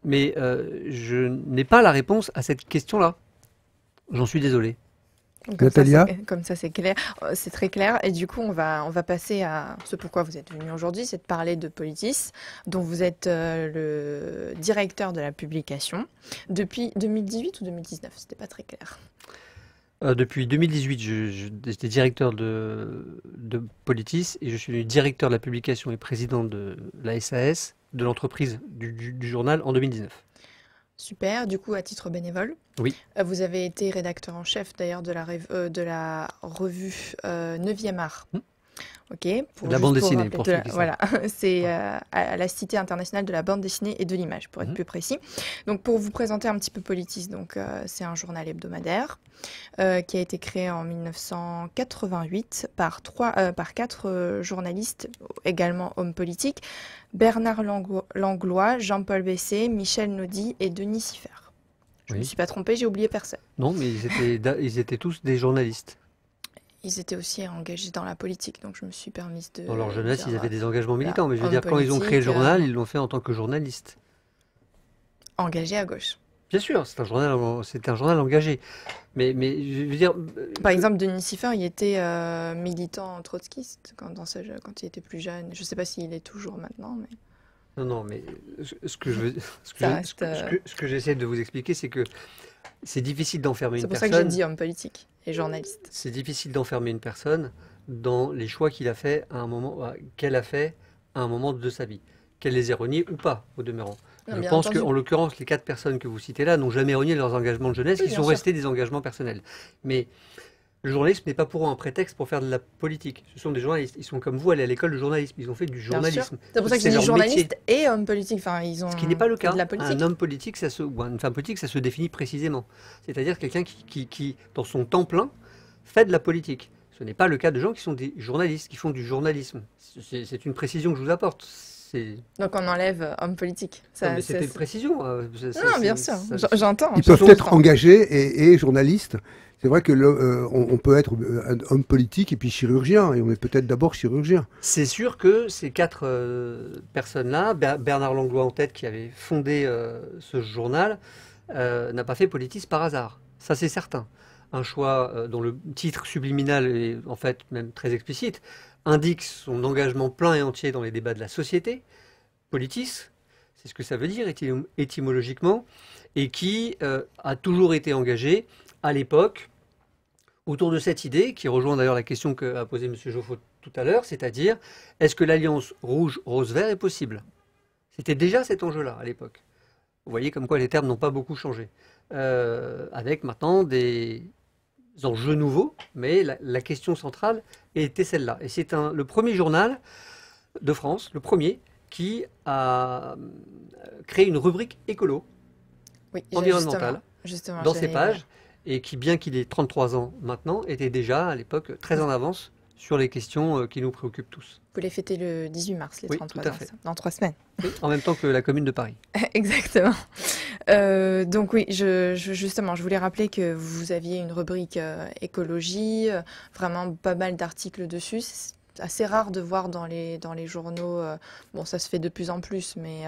Speaker 2: Mais je n'ai pas la réponse à cette question-là. J'en suis désolé.
Speaker 1: Natalia ?
Speaker 3: Comme ça, c'est clair, c'est très clair. Et du coup, on va passer à ce pourquoi vous êtes venu aujourd'hui, c'est de parler de Politis, dont vous êtes le directeur de la publication depuis 2018 ou 2019, c'était pas très clair.
Speaker 2: Depuis 2018, j'étais directeur de Politis et je suis le directeur de la publication et président de la SAS, de l'entreprise du journal en 2019.
Speaker 3: Super, du coup à titre bénévole.
Speaker 2: Oui.
Speaker 3: Vous avez été rédacteur en chef d'ailleurs de la revue 9e art. Ok.
Speaker 2: La bande dessinée, pour ceux qui savent.
Speaker 3: Voilà, c'est à la Cité internationale de la bande dessinée et de l'image, pour être plus précis. Donc pour vous présenter un petit peu Politis, donc c'est un journal hebdomadaire qui a été créé en 1988 par 4 journalistes, également hommes politiques, Bernard Langlois, Jean-Paul Bessé, Michel Naudy et Denis Siffert. Je ne me suis pas trompée, j'ai oublié personne.
Speaker 2: Non, mais ils étaient tous des journalistes.
Speaker 3: Ils étaient aussi engagés dans la politique, donc je me suis permise de...
Speaker 2: Dans leur jeunesse,
Speaker 3: dire,
Speaker 2: ils avaient des engagements militants, mais je veux
Speaker 3: homme
Speaker 2: dire, quand ils ont créé le
Speaker 3: politique,
Speaker 2: journal, ils l'ont fait en tant que journalistes.
Speaker 3: Engagés à gauche.
Speaker 2: Bien sûr, c'est un journal engagé. Mais je veux dire...
Speaker 3: Par exemple, Denis Siffert, il était militant trotskiste quand il était plus jeune. Je ne sais pas s'il est toujours maintenant, mais...
Speaker 2: Non, mais ce que j'essaie de vous expliquer, c'est que c'est difficile d'enfermer une personne...
Speaker 3: C'est pour ça que j'ai dit homme politique et journaliste.
Speaker 2: C'est difficile d'enfermer une personne dans les choix qu'elle a fait à un moment de sa vie. Qu'elle les ait reniés ou pas, au demeurant. Je pense qu'en l'occurrence, les 4 personnes que vous citez là n'ont jamais renié leurs engagements de jeunesse, qui sont restés des engagements personnels. Mais le journalisme n'est pas pour eux un prétexte pour faire de la politique. Ce sont des journalistes. Ils sont comme vous, allés à l'école de journalisme. Ils ont fait du journalisme.
Speaker 3: C'est pour ça que je dis journaliste et homme politique. Enfin, ils ont
Speaker 2: ce qui n'est pas le cas.
Speaker 3: De la politique.
Speaker 2: Un homme politique, ou une femme politique, ça se définit précisément. C'est-à-dire quelqu'un qui, dans son temps plein, fait de la politique. Ce n'est pas le cas de gens qui sont des journalistes, qui font du journalisme. C'est une précision que je vous apporte.
Speaker 3: Donc on enlève homme politique.
Speaker 2: Non, mais c'était une précision.
Speaker 3: Non, bien sûr, j'entends.
Speaker 1: Ils peuvent être engagés et journalistes. C'est vrai que on peut être homme politique et puis chirurgien, et on est peut-être d'abord chirurgien.
Speaker 2: C'est sûr que ces 4 personnes-là, Bernard Langlois en tête, qui avait fondé ce journal, n'a pas fait Politis par hasard. Ça, c'est certain. Un choix dont le titre subliminal est en fait même très explicite. indique son engagement plein et entier dans les débats de la société, politis, c'est ce que ça veut dire étymologiquement, et qui a toujours été engagé à l'époque autour de cette idée, qui rejoint d'ailleurs la question qu'a posée M. Geoffroy tout à l'heure, c'est-à-dire, est-ce que l'alliance rouge-rose-vert est possible? C'était déjà cet enjeu-là à l'époque. Vous voyez comme quoi les termes n'ont pas beaucoup changé. Avec maintenant des enjeux nouveaux, mais la question centrale était celle-là. Et c'est le premier journal de France, le premier, qui a créé une rubrique écolo,
Speaker 3: Oui,
Speaker 2: environnementale,
Speaker 3: justement,
Speaker 2: dans ses pages, et qui, bien qu'il ait 33 ans maintenant, était déjà à l'époque très en avance sur les questions qui nous préoccupent tous.
Speaker 3: Vous les fêtez le 18 mars, les
Speaker 2: Oui,
Speaker 3: 33
Speaker 2: tout à
Speaker 3: ans,
Speaker 2: fait.
Speaker 3: ça, dans 3 semaines.
Speaker 2: Oui, en même temps que la Commune de Paris.
Speaker 3: Exactement. Donc oui, justement, je voulais rappeler que vous aviez une rubrique écologie, vraiment pas mal d'articles dessus. C'est assez rare de voir dans les journaux, bon ça se fait de plus en plus, mais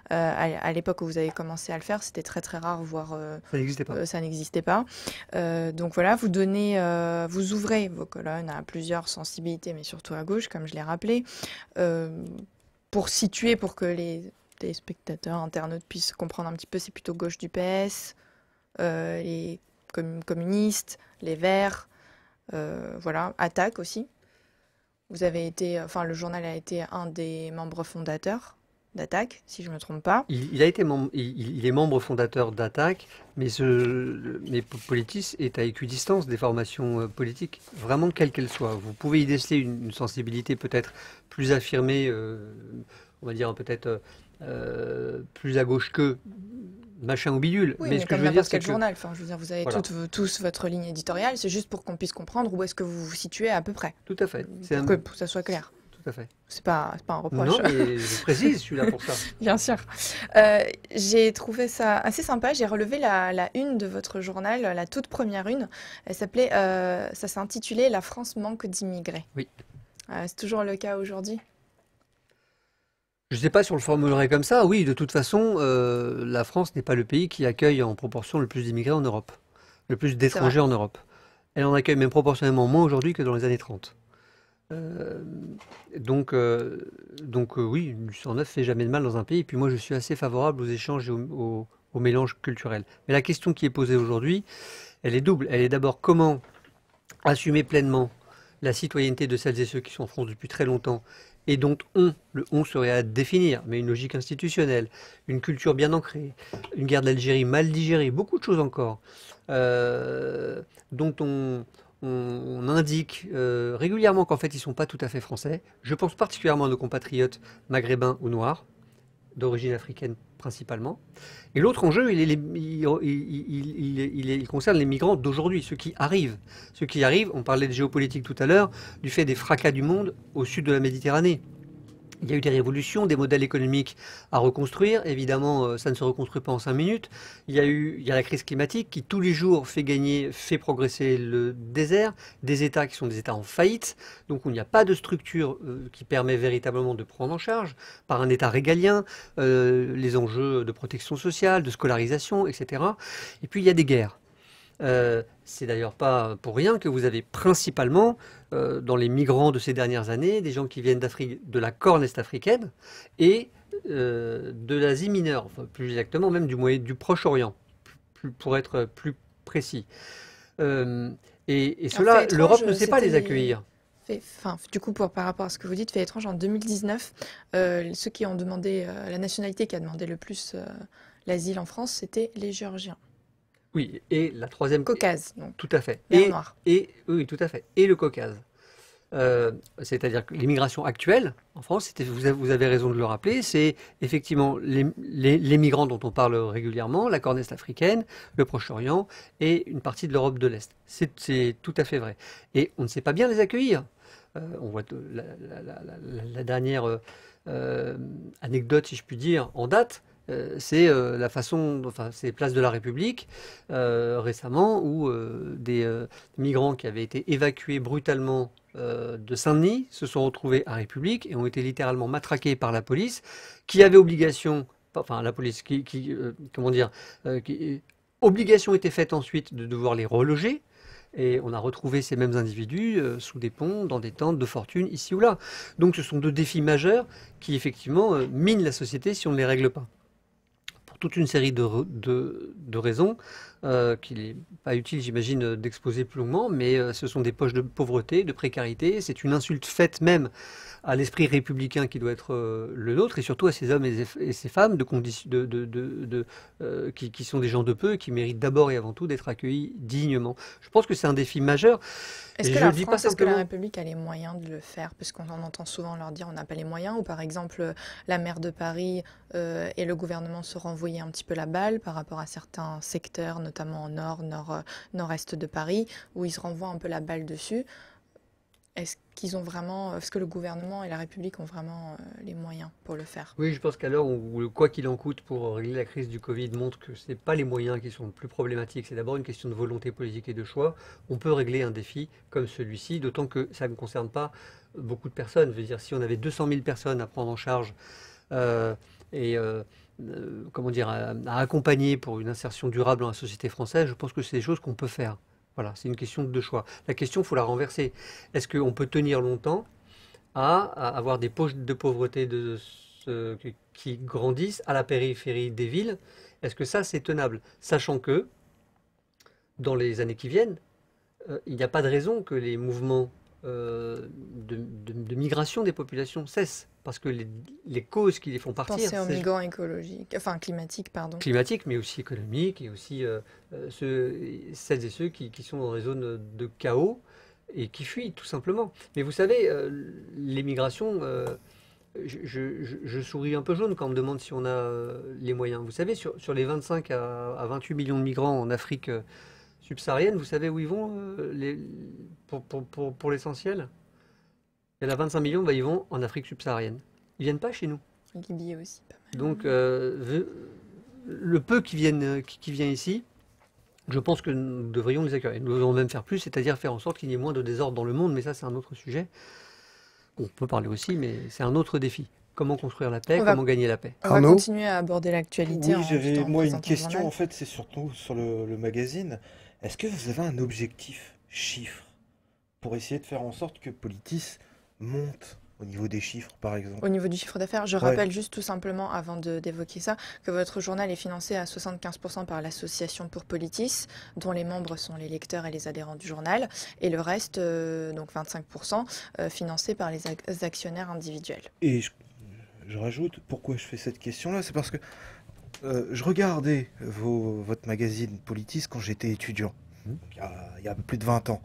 Speaker 3: à l'époque où vous avez commencé à le faire, c'était très très rare, voire
Speaker 2: Ça n'existait pas.
Speaker 3: ça n'existait pas. Donc voilà, vous donnez, vous ouvrez vos colonnes à plusieurs sensibilités, mais surtout à gauche, comme je l'ai rappelé, pour situer, pour que les téléspectateurs, internautes puissent comprendre un petit peu, c'est plutôt gauche du PS, les communistes, les Verts, voilà, Attaque aussi. Vous avez été, enfin le journal a été un des membres fondateurs d'Attaque, si je ne me trompe pas.
Speaker 2: Il a été il est membre fondateur d'Attaque, mais Politis est à équidistance des formations politiques, vraiment quelles qu'elles soient. Vous pouvez y déceler une sensibilité peut-être plus affirmée, on va dire peut-être plus à gauche que machin ou bidule.
Speaker 3: Oui,
Speaker 2: mais
Speaker 3: mais
Speaker 2: ce que
Speaker 3: comme
Speaker 2: je veux dire,
Speaker 3: n'importe
Speaker 2: c'est
Speaker 3: quel
Speaker 2: que
Speaker 3: journal. Enfin, je veux dire, vous avez
Speaker 2: voilà,
Speaker 3: tous votre ligne éditoriale. C'est juste pour qu'on puisse comprendre où est-ce que vous vous situez à peu près,
Speaker 2: tout à fait.
Speaker 3: pour que ça soit clair.
Speaker 2: Tout à fait.
Speaker 3: C'est pas un reproche.
Speaker 2: Non, mais je précise, je suis là pour ça.
Speaker 3: Bien sûr. J'ai trouvé ça assez sympa. J'ai relevé la une de votre journal, la toute première une. Elle s'appelait, ça s'intitulait La France manque d'immigrés.
Speaker 2: Oui.
Speaker 3: C'est toujours le cas aujourd'hui?
Speaker 2: Je ne sais pas si on le formulerait comme ça. Oui, de toute façon, la France n'est pas le pays qui accueille en proportion le plus d'immigrés en Europe, le plus
Speaker 3: C'est vrai.
Speaker 2: d'étrangers en Europe. Elle en accueille même proportionnellement moins aujourd'hui que dans les années 30. Euh, donc, oui, 109 fait jamais de mal dans un pays. Et puis moi, je suis assez favorable aux échanges et au mélange culturel. Mais la question qui est posée aujourd'hui, elle est double. Elle est d'abord comment assumer pleinement la citoyenneté de celles et ceux qui sont en France depuis très longtemps et dont le on serait à définir, mais une logique institutionnelle, une culture bien ancrée, une guerre d'Algérie mal digérée, beaucoup de choses encore, dont on indique régulièrement qu'en fait ils ne sont pas tout à fait français. Je pense particulièrement à nos compatriotes maghrébins ou noirs, d'origine africaine principalement. Et l'autre enjeu, il concerne les migrants d'aujourd'hui, ceux qui arrivent. Ceux qui arrivent, on parlait de géopolitique tout à l'heure, du fait des fracas du monde au sud de la Méditerranée. Il y a eu des révolutions, des modèles économiques à reconstruire. Évidemment, ça ne se reconstruit pas en 5 minutes. Il y a la crise climatique qui tous les jours fait progresser le désert, des États qui sont des États en faillite, donc où il n'y a pas de structure qui permet véritablement de prendre en charge par un État régalien les enjeux de protection sociale, de scolarisation, etc. Et puis il y a des guerres. C'est d'ailleurs pas pour rien que vous avez principalement dans les migrants de ces dernières années des gens qui viennent d'Afrique, de la Corne est-africaine et de l'Asie mineure, enfin, plus exactement même du Proche-Orient, pour être plus précis. Et
Speaker 3: Alors,
Speaker 2: cela,
Speaker 3: fait étrange,
Speaker 2: l'Europe ne sait pas les accueillir.
Speaker 3: Enfin, du coup, par rapport à ce que vous dites, fait étrange, en 2019, ceux qui ont demandé, la nationalité qui a demandé le plus l'asile en France, c'était les Géorgiens.
Speaker 2: Oui, et la troisième,
Speaker 3: Caucase, donc,
Speaker 2: tout à fait.
Speaker 3: mer Noire.
Speaker 2: Oui, tout à fait. Et le Caucase. C'est-à-dire que l'immigration actuelle en France, vous avez raison de le rappeler, c'est effectivement les migrants dont on parle régulièrement, la Corne est-africaine, le Proche-Orient et une partie de l'Europe de l'Est. C'est tout à fait vrai. Et on ne sait pas bien les accueillir. On voit la dernière anecdote, si je puis dire, en date. C'est la façon, enfin, c'est Place de la République récemment où des migrants qui avaient été évacués brutalement de Saint-Denis se sont retrouvés à République et ont été littéralement matraqués par la police, qui avait obligation, enfin la police, comment dire, obligation était faite ensuite de devoir les reloger. Et on a retrouvé ces mêmes individus sous des ponts, dans des tentes de fortune, ici ou là. Donc ce sont deux défis majeurs qui, effectivement, minent la société si on ne les règle pas. Pour toute une série de raisons qu'il n'est pas utile, j'imagine, d'exposer plus longuement, mais ce sont des poches de pauvreté, de précarité. C'est une insulte faite même à l'esprit républicain qui doit être le nôtre, et surtout à ces hommes et ces femmes qui sont des gens de peu, et qui méritent d'abord et avant tout d'être accueillis dignement. Je pense que c'est un défi majeur.
Speaker 3: Est-ce que la France, est-ce que la République a les moyens de le faire? Parce qu'on en entend souvent leur dire on n'a pas les moyens, ou par exemple la maire de Paris et le gouvernement se renvoyaient un petit peu la balle par rapport à certains secteurs, notamment au nord-est de Paris, où ils se renvoient un peu la balle dessus. Est-ce que le gouvernement et la République ont vraiment les moyens pour le faire?
Speaker 2: Oui, je pense qu'à l'heure où le quoi qu'il en coûte pour régler la crise du Covid montre que ce n'est pas les moyens qui sont le plus problématiques, c'est d'abord une question de volonté politique et de choix. On peut régler un défi comme celui-ci, d'autant que ça ne concerne pas beaucoup de personnes. Je veux dire, si on avait 200 000 personnes à prendre en charge comment dire, à accompagner pour une insertion durable dans la société française, je pense que c'est des choses qu'on peut faire. Voilà, c'est une question de choix. La question, il faut la renverser. Est-ce qu'on peut tenir longtemps à avoir des poches de pauvreté qui grandissent à la périphérie des villes? Est-ce que ça, c'est tenable? Sachant que, dans les années qui viennent, il n'y a pas de raison que les mouvements de migration des populations cessent. Parce que les causes qui les font partir...
Speaker 3: Pensez aux migrants écologiques, enfin climatiques, pardon.
Speaker 2: Climatiques, mais aussi économiques, et aussi celles et ceux qui sont dans des zones de chaos et qui fuient, tout simplement. Mais vous savez, les migrations... je souris un peu jaune quand on me demande si on a les moyens. Vous savez, sur les 25 à 28 millions de migrants en Afrique subsaharienne, vous savez où ils vont pour l'essentiel? Il y en a 25 millions, ils vont en Afrique subsaharienne. Ils viennent pas chez nous.
Speaker 3: Libye aussi, pas mal.
Speaker 2: Donc, le peu qui vient ici, je pense que nous devrions les accueillir. Nous devons même faire plus, c'est-à-dire faire en sorte qu'il y ait moins de désordre dans le monde, mais ça, c'est un autre sujet. On peut parler aussi, mais c'est un autre défi. Comment construire la paix, comment gagner la paix?
Speaker 3: On va continuer à aborder l'actualité.
Speaker 4: Oui, j'avais moi une question, en fait, c'est surtout sur le magazine. Est-ce que vous avez un objectif chiffre pour essayer de faire en sorte que Politis monte au niveau des chiffres, par exemple?
Speaker 3: Au niveau du chiffre d'affaires, je rappelle juste tout simplement, avant d'évoquer ça, que votre journal est financé à 75% par l'association pour Politis, dont les membres sont les lecteurs et les adhérents du journal, et le reste, donc 25%, financé par les actionnaires individuels.
Speaker 4: Et je rajoute, pourquoi je fais cette question-là, c'est parce que je regardais votre magazine Politis quand j'étais étudiant, il y a plus de 20 ans.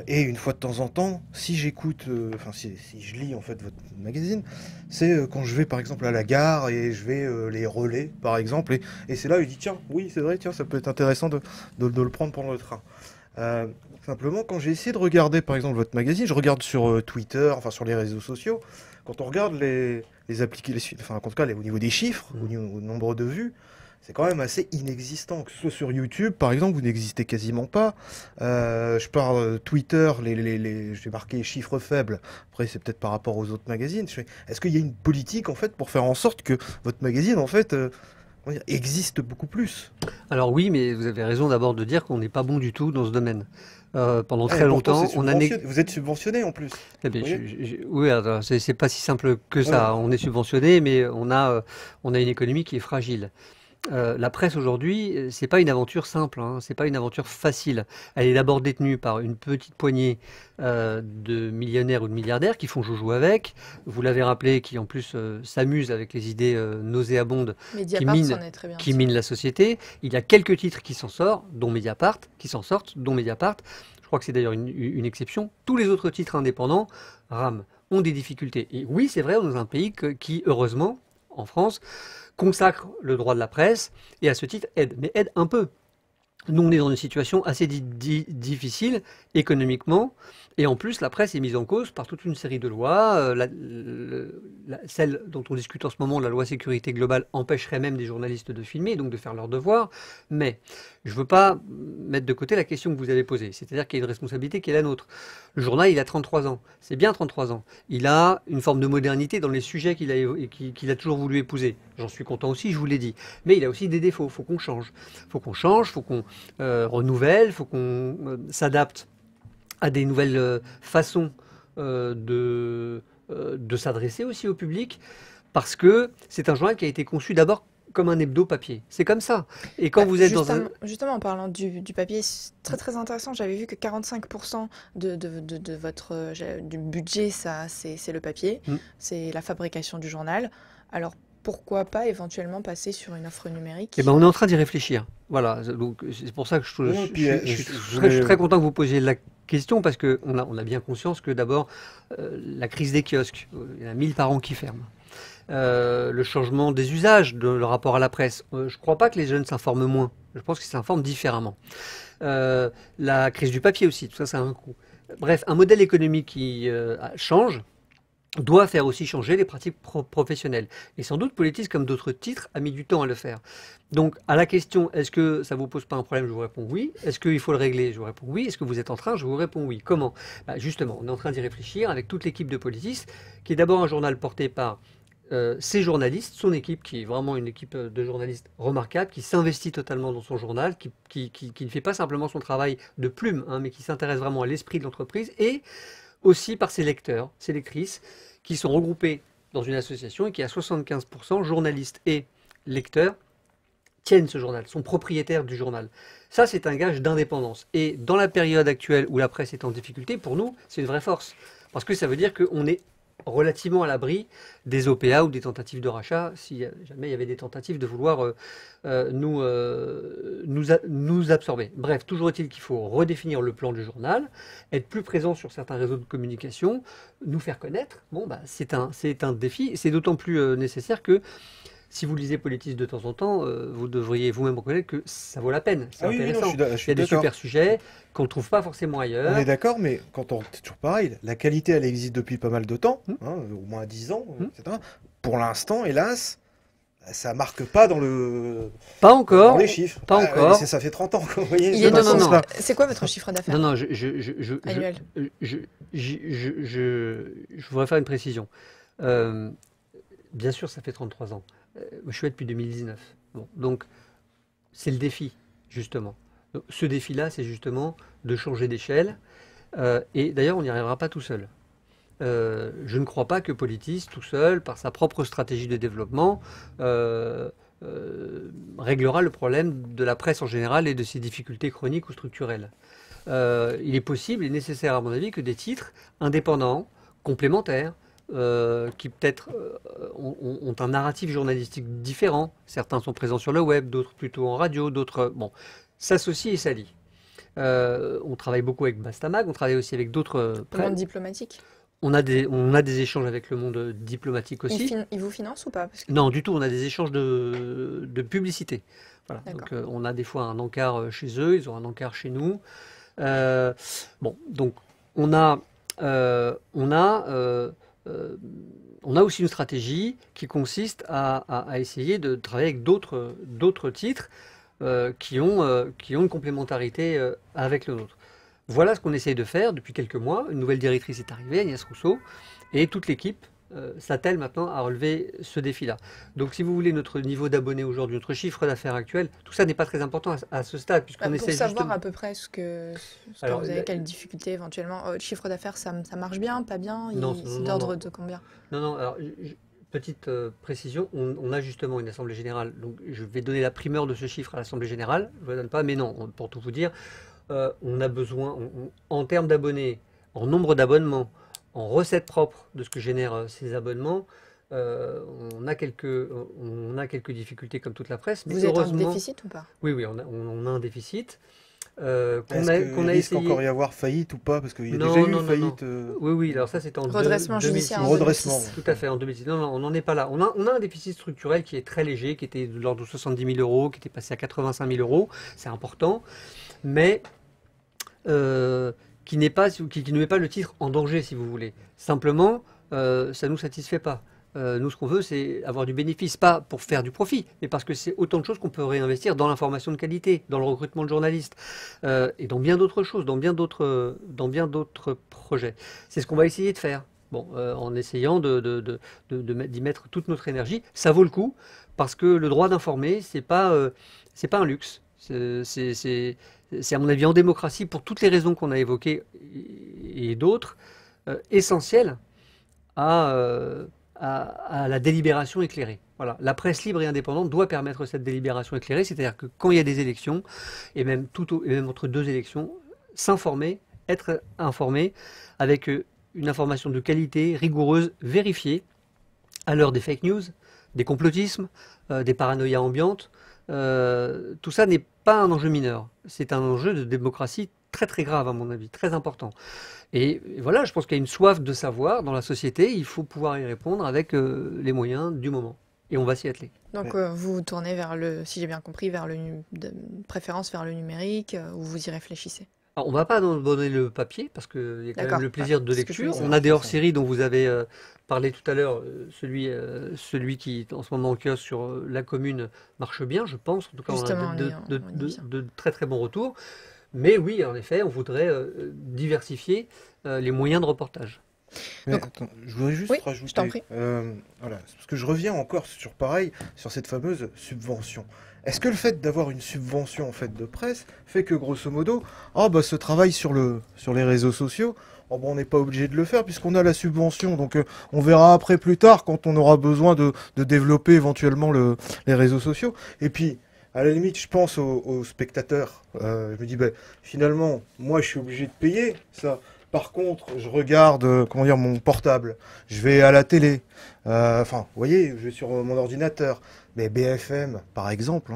Speaker 4: Et une fois de temps en temps, si j'écoute, si je lis en fait votre magazine, c'est quand je vais par exemple à la gare et je vais les relais par exemple, et c'est là où je dis tiens, oui c'est vrai, tiens ça peut être intéressant de le prendre pendant le train. Simplement quand j'ai essayé de regarder par exemple votre magazine, je regarde sur Twitter, enfin sur les réseaux sociaux, quand on regarde les applications, enfin en tout cas au niveau des chiffres, au nombre de vues, c'est quand même assez inexistant. Que ce soit sur YouTube, par exemple, vous n'existez quasiment pas. Je parle Twitter, j'ai marqué chiffres faibles. Après, c'est peut-être par rapport aux autres magazines. Est-ce qu'il y a une politique, en fait, pour faire en sorte que votre magazine, en fait, existe beaucoup plus?
Speaker 2: Alors oui, mais vous avez raison d'abord de dire qu'on n'est pas bon du tout dans ce domaine. Pendant très longtemps,
Speaker 4: vous êtes subventionné en plus.
Speaker 2: Eh bien, oui, c'est pas si simple que ça. On est subventionné, mais on a une économie qui est fragile. La presse aujourd'hui, c'est pas une aventure simple, c'est pas une aventure facile. Elle est d'abord détenue par une petite poignée de millionnaires ou de milliardaires qui font joujou avec. Vous l'avez rappelé, qui en plus s'amusent avec les idées nauséabondes qui minent la société. Il y a quelques titres qui s'en sortent, dont Mediapart. Je crois que c'est d'ailleurs une exception. Tous les autres titres indépendants rament, ont des difficultés. Et oui, c'est vrai, on est dans un pays qui, heureusement, en France, consacre le droit de la presse et à ce titre aide, mais aide un peu. Nous, on est dans une situation assez difficile économiquement, et en plus, la presse est mise en cause par toute une série de lois. Celle dont on discute en ce moment, la loi sécurité globale, empêcherait même des journalistes de filmer, donc de faire leur devoir. Mais je ne veux pas mettre de côté la question que vous avez posée, c'est-à-dire qu'il y a une responsabilité qui est la nôtre. Le journal, il a 33 ans, c'est bien 33 ans. Il a une forme de modernité dans les sujets qu'il a toujours voulu épouser. J'en suis content aussi, je vous l'ai dit. Mais il a aussi des défauts, il faut qu'on change. Il faut qu'on change, renouvelle, il faut qu'on s'adapte à des nouvelles façons de s'adresser aussi au public, parce que c'est un journal qui a été conçu d'abord comme un hebdo papier. C'est comme ça. Et quand vous êtes dans un...
Speaker 3: Justement, en parlant du papier, c'est très très intéressant. J'avais vu que 45% de votre du budget, ça, c'est le papier, c'est la fabrication du journal. Alors pourquoi pas éventuellement passer sur une offre numérique?
Speaker 2: Eh ben, on est en train d'y réfléchir. Voilà. Donc c'est pour ça que je suis très content que vous posiez la question, parce qu'on a bien conscience que d'abord, la crise des kiosques, il y en a 1000 par an qui ferment. Le changement des usages de le rapport à la presse. Je ne crois pas que les jeunes s'informent moins. Je pense qu'ils s'informent différemment. La crise du papier aussi, tout ça, ça a un coût. Bref, un modèle économique qui change doit faire aussi changer les pratiques professionnelles. Et sans doute, Politis, comme d'autres titres, a mis du temps à le faire. Donc, à la question, est-ce que ça ne vous pose pas un problème? Je vous réponds oui. Est-ce qu'il faut le régler? Je vous réponds oui. Est-ce que vous êtes en train? Je vous réponds oui. Comment? Justement, on est en train d'y réfléchir avec toute l'équipe de Politis, qui est d'abord un journal porté par ses journalistes, son équipe, qui est vraiment une équipe de journalistes remarquable, qui s'investit totalement dans son journal, qui ne fait pas simplement son travail de plume, mais qui s'intéresse vraiment à l'esprit de l'entreprise, et aussi par ses lecteurs, ses lectrices, qui sont regroupés dans une association et qui, à 75%, journalistes et lecteurs, tiennent ce journal, sont propriétaires du journal. Ça, c'est un gage d'indépendance. Et dans la période actuelle où la presse est en difficulté, pour nous, c'est une vraie force. Parce que ça veut dire qu'on est relativement à l'abri des OPA ou des tentatives de rachat, si jamais il y avait des tentatives de vouloir nous absorber. Bref, toujours est-il qu'il faut redéfinir le plan du journal, être plus présent sur certains réseaux de communication, nous faire connaître. Bon, c'est un défi, et c'est d'autant plus nécessaire que si vous lisez Politis de temps en temps, vous devriez vous-même reconnaître que ça vaut la peine. C'est intéressant.
Speaker 4: Oui, je suis
Speaker 2: il y a des
Speaker 4: d'accord.
Speaker 2: super sujets qu'on ne trouve pas forcément ailleurs.
Speaker 4: On est d'accord, mais c'est toujours pareil. La qualité, elle existe depuis pas mal de temps, au moins 10 ans, etc. Pour l'instant, hélas, ça marque pas dans
Speaker 2: Pas encore.
Speaker 4: dans les chiffres.
Speaker 2: Pas encore.
Speaker 4: Ça fait 30 ans, vous voyez.
Speaker 3: Il est
Speaker 2: Non, non, non.
Speaker 3: C'est quoi votre chiffre d'affaires
Speaker 2: Non,
Speaker 3: annuel?
Speaker 2: je voudrais faire une précision. Bien sûr, ça fait 33 ans. Je suis là depuis 2019. Bon, donc, c'est le défi, justement. Donc, ce défi-là, c'est justement de changer d'échelle. Et d'ailleurs, on n'y arrivera pas tout seul. Je ne crois pas que Politis, tout seul, par sa propre stratégie de développement, réglera le problème de la presse en général et de ses difficultés chroniques ou structurelles. Il est possible et nécessaire, à mon avis, que des titres indépendants, complémentaires, qui peut-être ont un narratif journalistique différent. Certains sont présents sur le web, d'autres plutôt en radio, d'autres s'associent et s'allient. On travaille beaucoup avec Bastamag, on travaille aussi avec d'autres
Speaker 3: Le monde diplomatique.
Speaker 2: On a des échanges avec le monde diplomatique aussi.
Speaker 3: Ils vous financent ou pas?
Speaker 2: Non, du tout, on a des échanges de publicité. Voilà. Donc on a des fois un encart chez eux, ils ont un encart chez nous. Donc on a aussi une stratégie qui consiste à essayer de travailler avec d'autres titres qui ont une complémentarité avec le nôtre. Voilà ce qu'on essaye de faire depuis quelques mois. Une nouvelle directrice est arrivée, Agnès Rousseau, et toute l'équipe s'attelle maintenant à relever ce défi-là. Donc si vous voulez, notre niveau d'abonnés aujourd'hui, notre chiffre d'affaires actuel, tout ça n'est pas très important à ce stade, puisqu'on essaie
Speaker 3: pour savoir
Speaker 2: justement...
Speaker 3: à peu près ce que vous avez, quelles difficultés éventuellement. Chiffre d'affaires, ça marche bien, pas bien? C'est d'ordre de combien?
Speaker 2: Non, alors... Petite précision, on a justement une assemblée générale, donc je vais donner la primeur de ce chiffre à l'assemblée générale, je ne le donne pas, mais non, pour tout vous dire, on a besoin, en termes d'abonnés, en nombre d'abonnements, en recettes propres de ce que génèrent ces abonnements, on a quelques difficultés comme toute la presse. Mais
Speaker 3: vous êtes en déficit ou pas?
Speaker 2: Oui, on a un déficit.
Speaker 4: Qu'on a essayé encore y avoir faillite ou pas, parce qu'il y a déjà eu faillite.
Speaker 2: Oui, alors ça c'était en
Speaker 3: redressement judiciaire.
Speaker 4: Redressement.
Speaker 2: Tout à fait, en 2006. Non, on n'en est pas là. On a un déficit structurel qui est très léger, qui était de l'ordre de 70 000 euros, qui était passé à 85 000 euros. C'est important, mais qui ne met pas le titre en danger, si vous voulez. Simplement, ça ne nous satisfait pas. Nous, ce qu'on veut, c'est avoir du bénéfice, pas pour faire du profit, mais parce que c'est autant de choses qu'on peut réinvestir dans l'information de qualité, dans le recrutement de journalistes, et dans bien d'autres choses, dans bien d'autres projets. C'est ce qu'on va essayer de faire, en essayant d'y mettre toute notre énergie. Ça vaut le coup, parce que le droit d'informer, c'est pas un luxe. C'est à mon avis en démocratie, pour toutes les raisons qu'on a évoquées et d'autres, essentiel à la délibération éclairée. Voilà. La presse libre et indépendante doit permettre cette délibération éclairée, c'est-à-dire que quand il y a des élections, et même entre deux élections, s'informer, être informé, avec une information de qualité, rigoureuse, vérifiée, à l'heure des fake news, des complotismes, des paranoïas ambiantes. Tout ça n'est pas un enjeu mineur. C'est un enjeu de démocratie très très grave à mon avis, très important. Et voilà, je pense qu'il y a une soif de savoir dans la société. Il faut pouvoir y répondre avec les moyens du moment. Et on va s'y atteler.
Speaker 3: Donc vous vous tournez vers si j'ai bien compris, de préférence vers le numérique, ou vous y réfléchissez?
Speaker 2: Alors, on ne va pas donner le papier parce qu'il y a quand même le plaisir de
Speaker 3: c'est ce que je
Speaker 2: lecture.
Speaker 3: voulais
Speaker 2: On
Speaker 3: savoir.
Speaker 2: a des hors-séries dont vous avez parlé tout à l'heure. Celui qui, en ce moment, en kiosque sur La Commune marche bien, je pense. En tout cas,
Speaker 3: Justement,
Speaker 2: on a
Speaker 3: on y vient.
Speaker 2: de très très bons retours. Mais oui, en effet, on voudrait diversifier les moyens de reportage.
Speaker 4: Mais
Speaker 3: Donc-
Speaker 4: attends, je voudrais juste
Speaker 3: Oui,
Speaker 4: rajouter.
Speaker 3: je t'en prie.
Speaker 4: Voilà, parce que je reviens encore sur cette fameuse subvention. Est-ce que le fait d'avoir une subvention en fait de presse fait que grosso modo, ce travail sur les réseaux sociaux, on n'est pas obligé de le faire puisqu'on a la subvention. Donc on verra après plus tard quand on aura besoin de développer éventuellement les réseaux sociaux. Et puis à la limite, je pense aux spectateurs. Je me dis, finalement, moi, je suis obligé de payer ça. Par contre, je regarde, mon portable. Je vais à la télé. Vous voyez, je vais sur mon ordinateur. Mais BFM, par exemple,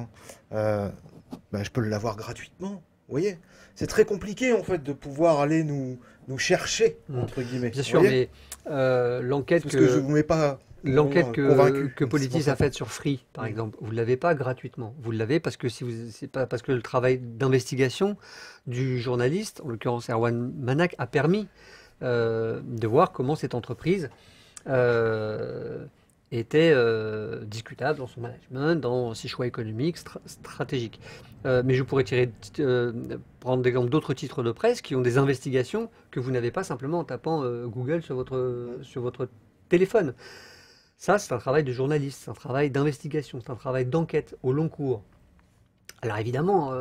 Speaker 4: je peux l'avoir gratuitement. Vous voyez, c'est très compliqué, en fait, de pouvoir aller nous chercher, entre guillemets.
Speaker 2: Bien
Speaker 4: Vous
Speaker 2: sûr,
Speaker 4: voyez,
Speaker 2: mais l'enquête
Speaker 4: parce que je vous mets pas
Speaker 2: l'enquête
Speaker 4: convaincu.
Speaker 2: que
Speaker 4: C'est
Speaker 2: Politis
Speaker 4: pour ça.
Speaker 2: a faite sur Free, par exemple, vous ne l'avez pas gratuitement. Vous l'avez parce que c'est pas parce que le travail d'investigation du journaliste, en l'occurrence Erwan Manac, a permis de voir comment cette entreprise était discutable dans son management, dans ses choix économiques, stratégiques. Mais je pourrais prendre l'exemple d'autres titres de presse qui ont des investigations que vous n'avez pas simplement en tapant Google sur votre téléphone. Ça, c'est un travail de journaliste, c'est un travail d'investigation, c'est un travail d'enquête au long cours. Alors évidemment,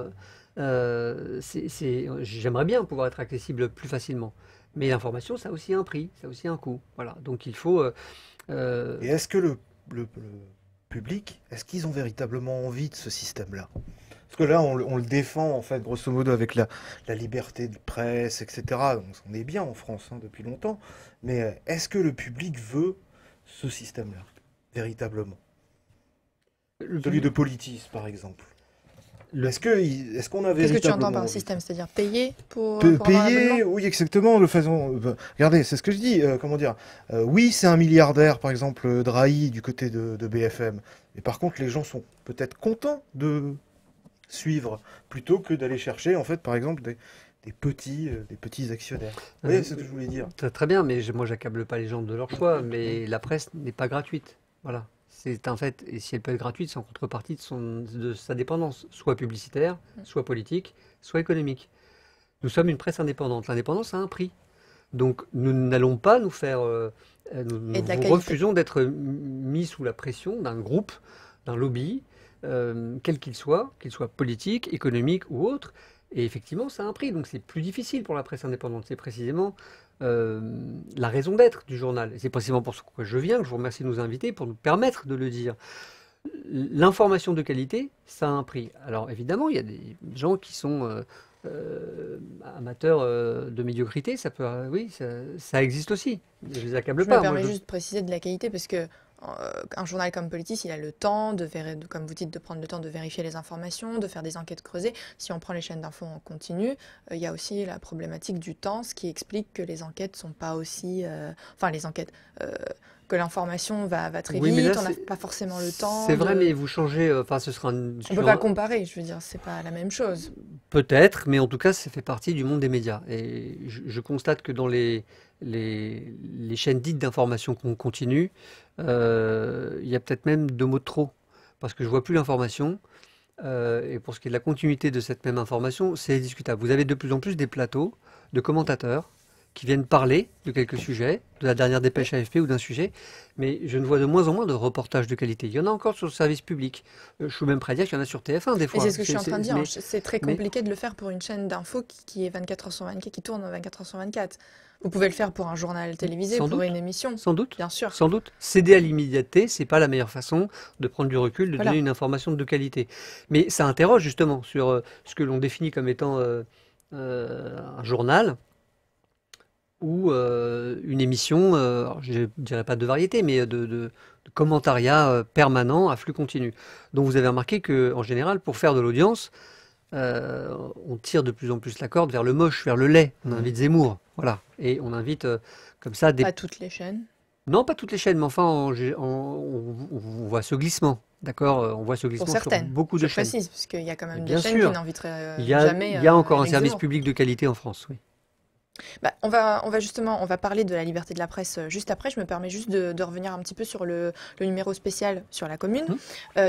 Speaker 2: j'aimerais bien pouvoir être accessible plus facilement. Mais l'information, ça a aussi un prix, ça a aussi un coût. Voilà. Donc il faut...
Speaker 4: Et est-ce que le public, est-ce qu'ils ont véritablement envie de ce système-là? Parce que là, on le défend, en fait, grosso modo, avec la liberté de presse, etc. Donc, on est bien en France depuis longtemps. Mais est-ce que le public veut ce système-là, véritablement? Celui de Politis, par exemple. Est-ce qu'on a
Speaker 3: Qu'est-ce que tu
Speaker 4: véritablement
Speaker 3: entends par
Speaker 4: envie?
Speaker 3: système? C'est-à-dire payer pour avoir un
Speaker 4: Payer,
Speaker 3: abonnement?
Speaker 4: oui, exactement. Regardez, c'est ce que je dis. Oui, c'est un milliardaire, par exemple, Drahi, du côté de BFM. Mais par contre, les gens sont peut-être contents de suivre plutôt que d'aller chercher, en fait, par exemple, des petits actionnaires. Vous voyez ce que je voulais dire?
Speaker 2: Très, très bien, mais moi, j'accable pas les gens de leur choix. Mais la presse n'est pas gratuite. Voilà. C'est un fait. Et si elle peut être gratuite, c'est en contrepartie de sa dépendance, soit publicitaire, soit politique, soit économique. Nous sommes une presse indépendante. L'indépendance a un prix. Donc, nous n'allons pas nous faire... nous
Speaker 3: Et de la
Speaker 2: nous
Speaker 3: qualité.
Speaker 2: refusons d'être mis sous la pression d'un groupe, d'un lobby, quel qu'il soit politique, économique ou autre. Et effectivement, ça a un prix. Donc, c'est plus difficile pour la presse indépendante. C'est précisément la raison d'être du journal. Et c'est précisément pour ce que je viens, que je vous remercie de nous inviter, pour nous permettre de le dire. L'information de qualité, ça a un prix. Alors, évidemment, il y a des gens qui sont... amateurs de médiocrité, oui, ça existe aussi. Je les accable
Speaker 3: Je
Speaker 2: pas.
Speaker 3: me permets
Speaker 2: Moi,
Speaker 3: juste de préciser de la qualité parce que un journal comme Politis, il a le temps comme vous dites, de prendre le temps de vérifier les informations, de faire des enquêtes creusées. Si on prend les chaînes d'infos en continu, il y a aussi la problématique du temps, ce qui explique que les enquêtes sont pas aussi, que l'information va très
Speaker 2: Oui, mais
Speaker 3: vite,
Speaker 2: là,
Speaker 3: on n'a
Speaker 2: c'est-
Speaker 3: pas forcément le temps.
Speaker 2: c'est vrai,
Speaker 3: de-
Speaker 2: mais vous changez. Enfin, ce sera une
Speaker 3: On peut
Speaker 2: discussion
Speaker 3: pas comparer, je veux dire, c'est pas la même chose.
Speaker 2: peut-être, mais en tout cas, ça fait partie du monde des médias. Et je constate que dans les chaînes dites d'information continue, il y a peut-être même 2 mots de trop, parce que je vois plus l'information. Et pour ce qui est de la continuité de cette même information, c'est discutable. Vous avez de plus en plus des plateaux de commentateurs qui viennent parler de quelques sujets, de la dernière dépêche AFP ou d'un sujet, mais je ne vois de moins en moins de reportages de qualité. Il y en a encore sur le service public. Je suis même prêt à dire qu'il y en a sur TF1 des
Speaker 3: Et
Speaker 2: fois.
Speaker 3: c'est ce que je suis en train de dire.
Speaker 2: Mais,
Speaker 3: C'est très
Speaker 2: mais
Speaker 3: compliqué de le faire pour une chaîne d'infos qui est 24 heures sur 24, qui tourne 24 heures sur 24. Vous pouvez le faire pour un journal télévisé,
Speaker 2: sans
Speaker 3: pour
Speaker 2: doute,
Speaker 3: une émission,
Speaker 2: sans doute,
Speaker 3: bien sûr.
Speaker 2: sans doute. Céder à l'immédiateté, c'est pas la meilleure façon de prendre du recul, de
Speaker 3: Voilà.
Speaker 2: donner une information de qualité. Mais ça interroge justement sur ce que l'on définit comme étant un journal ou une émission, alors je ne dirais pas de variété, mais de commentariat permanent à flux continu. Donc vous avez remarqué qu'en général, pour faire de l'audience, on tire de plus en plus la corde vers le moche, vers le laid. On invite Zemmour, voilà. Et on invite comme ça des...
Speaker 3: Pas toutes les chaînes.
Speaker 2: Non, pas toutes les chaînes, mais enfin, on voit ce glissement, d'accord? On voit ce
Speaker 3: Pour
Speaker 2: glissement sur
Speaker 3: certaines,
Speaker 2: beaucoup
Speaker 3: je
Speaker 2: de chaînes.
Speaker 3: précise, parce qu'il y a quand même des
Speaker 2: Bien
Speaker 3: chaînes qui
Speaker 2: sûr,
Speaker 3: n'inviteraient
Speaker 2: il y a,
Speaker 3: jamais
Speaker 2: il y a encore un
Speaker 3: Éric
Speaker 2: service
Speaker 3: Zemmour.
Speaker 2: public de qualité en France, oui.
Speaker 3: Bah, on va justement, on va parler de la liberté de la presse juste après. Je me permets juste de revenir un petit peu sur le numéro spécial sur la commune.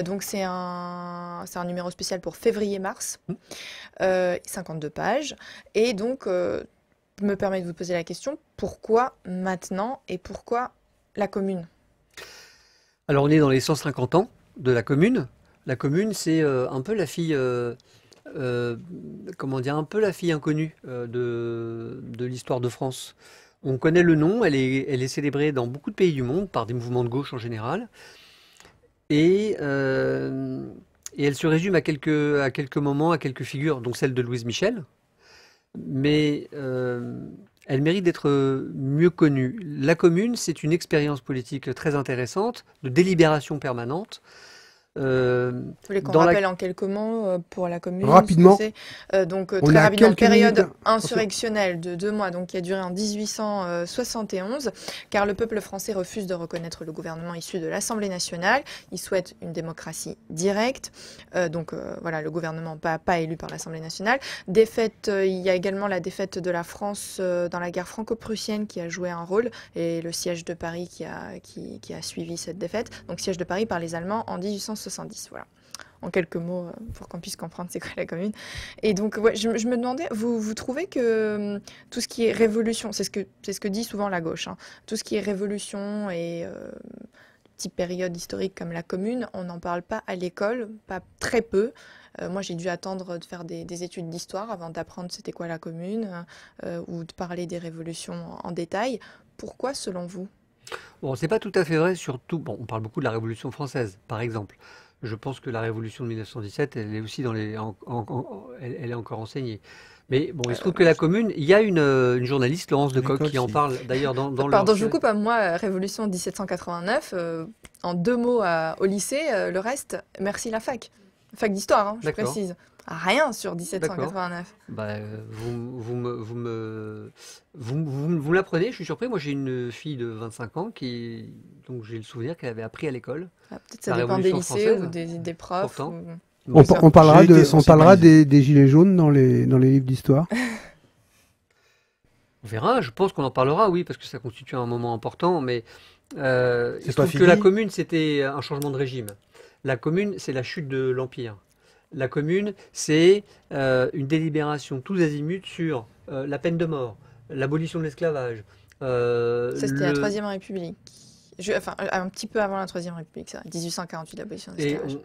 Speaker 3: Donc c'est un numéro spécial pour février-mars, 52 pages. Et donc, je me permets de vous poser la question, pourquoi maintenant et pourquoi la commune?
Speaker 2: Alors on est dans les 150 ans de la commune. La commune, c'est un peu la fille, comment dire, un peu la fille inconnue de l'histoire de France. On connaît le nom, elle est célébrée dans beaucoup de pays du monde par des mouvements de gauche en général. Et elle se résume à quelques moments, à quelques figures, dont celle de Louise Michel. Mais elle mérite d'être mieux connue. La commune, c'est une expérience politique très intéressante, de délibération permanente.
Speaker 3: Vous voulez qu'on
Speaker 2: Dans la...
Speaker 3: rappelle en quelques mots pour la commune
Speaker 1: Rapidement.
Speaker 3: ce que c'est donc
Speaker 1: On
Speaker 3: très
Speaker 1: a
Speaker 3: rapidement,
Speaker 1: quelques
Speaker 3: période
Speaker 1: minutes.
Speaker 3: insurrectionnelle de 2 mois, donc qui a duré en 1871, car le peuple français refuse de reconnaître le gouvernement issu de l'Assemblée nationale. Il souhaite une démocratie directe, voilà, le gouvernement pas élu par l'Assemblée nationale. Défaite, il y a également la défaite de la France dans la guerre franco-prussienne qui a joué un rôle, et le siège de Paris qui a suivi cette défaite. Donc siège de Paris par les Allemands en 1870. Voilà. En quelques mots, pour qu'on puisse comprendre c'est quoi la commune. Et donc, ouais, je me demandais, vous trouvez que tout ce qui est révolution, c'est ce que dit souvent la gauche, hein, tout ce qui est révolution et petite période historique comme la commune, on n'en parle pas à l'école, pas très peu. Moi, j'ai dû attendre de faire des études d'histoire avant d'apprendre c'était quoi la commune ou de parler des révolutions en détail. Pourquoi, selon vous?
Speaker 2: Bon, c'est pas tout à fait vrai, surtout, bon, on parle beaucoup de la Révolution française, par exemple. Je pense que la Révolution de 1917, elle est aussi elle est encore enseignée. Mais bon, il se trouve que la commune, il y a une journaliste, Laurence Lecoq,
Speaker 4: L'école,
Speaker 2: qui en
Speaker 4: si.
Speaker 2: parle d'ailleurs dans
Speaker 3: Pardon,
Speaker 2: leur...
Speaker 3: je vous coupe. Moi, Révolution 1789, en 2 mots au lycée, le reste, merci la fac. Fac d'histoire, hein, je
Speaker 2: D'accord.
Speaker 3: précise. Rien sur
Speaker 2: D'accord.
Speaker 3: 1789.
Speaker 2: Bah, vous me l'apprenez, je suis surpris. Moi, j'ai une fille de 25 ans donc j'ai le souvenir qu'elle avait appris à l'école.
Speaker 3: Ah, peut-être ça
Speaker 2: La
Speaker 3: dépend des
Speaker 2: Révolution
Speaker 3: lycées ou
Speaker 2: française,
Speaker 3: des profs.
Speaker 2: pourtant.
Speaker 1: On,
Speaker 3: ça.
Speaker 1: on parlera,
Speaker 4: J'ai été
Speaker 1: on parlera
Speaker 4: sensibilisé.
Speaker 1: des gilets jaunes dans les livres d'histoire.
Speaker 2: On verra, je pense qu'on en parlera, oui, parce que ça constitue un moment important, mais il se
Speaker 4: pas
Speaker 2: trouve que la
Speaker 4: fini.
Speaker 2: commune, c'était un changement de régime. La commune, c'est la chute de l'Empire. La commune, c'est une délibération tous azimuts sur la peine de mort, l'abolition de l'esclavage.
Speaker 3: Ça, c'était la Troisième République. Enfin, un petit peu avant la Troisième République, ça. 1848, l'abolition de
Speaker 2: Et
Speaker 3: l'esclavage.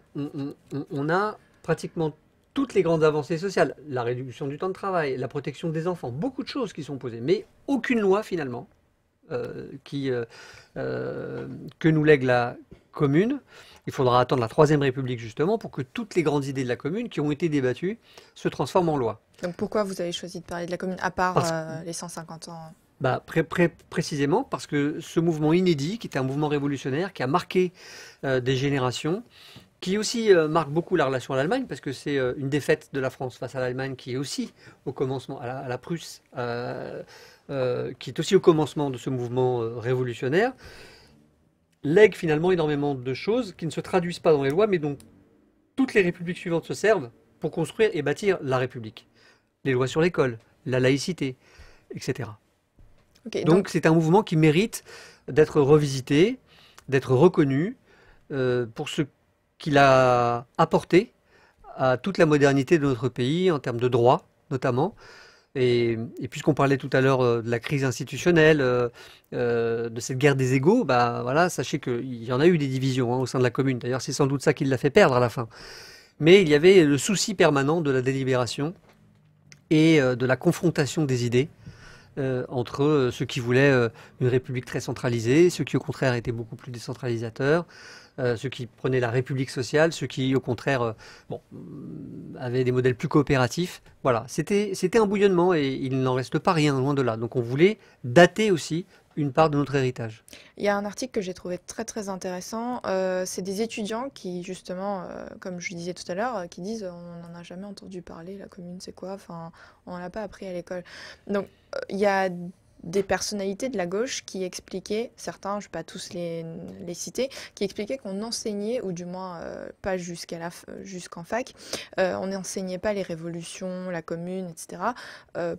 Speaker 2: on a pratiquement toutes les grandes avancées sociales, la réduction du temps de travail, la protection des enfants, beaucoup de choses qui sont posées, mais aucune loi finalement que nous lègue la commune. Il faudra attendre la Troisième République justement pour que toutes les grandes idées de la commune qui ont été débattues se transforment en loi.
Speaker 3: Donc pourquoi vous avez choisi de parler de la commune, à part les 150 ans?
Speaker 2: Bah, précisément parce que ce mouvement inédit, qui était un mouvement révolutionnaire, qui a marqué des générations, qui aussi marque beaucoup la relation à l'Allemagne, parce que c'est une défaite de la France face à l'Allemagne, qui est aussi au commencement, à la Prusse, qui est aussi au commencement de ce mouvement révolutionnaire, lègue finalement énormément de choses qui ne se traduisent pas dans les lois, mais dont toutes les républiques suivantes se servent pour construire et bâtir la République. Les lois sur l'école, la laïcité, etc.
Speaker 3: Okay,
Speaker 2: Donc c'est un mouvement qui mérite d'être revisité, d'être reconnu pour ce qu'il a apporté à toute la modernité de notre pays en termes de droit notamment, Et puisqu'on parlait tout à l'heure de la crise institutionnelle, de cette guerre des égos, bah voilà, sachez qu'il y en a eu des divisions hein, au sein de la commune. D'ailleurs, c'est sans doute ça qui l'a fait perdre à la fin. Mais il y avait le souci permanent de la délibération et de la confrontation des idées entre ceux qui voulaient une république très centralisée, ceux qui au contraire étaient beaucoup plus décentralisateurs, ceux qui prenaient la république sociale, ceux qui au contraire avaient des modèles plus coopératifs. Voilà, c'était un bouillonnement et il n'en reste pas rien, loin de là. Donc on voulait dater aussi une part de notre héritage.
Speaker 3: Il y a un article que j'ai trouvé très très intéressant. C'est des étudiants qui, justement, comme je disais tout à l'heure, qui disent on n'en a jamais entendu parler, la commune c'est quoi? Enfin, on l'a pas appris à l'école. Donc, il y a des personnalités de la gauche qui expliquaient, certains, je ne vais pas tous les citer, qui expliquaient qu'on enseignait, ou du moins pas jusqu'en fac, on n'enseignait pas les révolutions, la commune, etc.,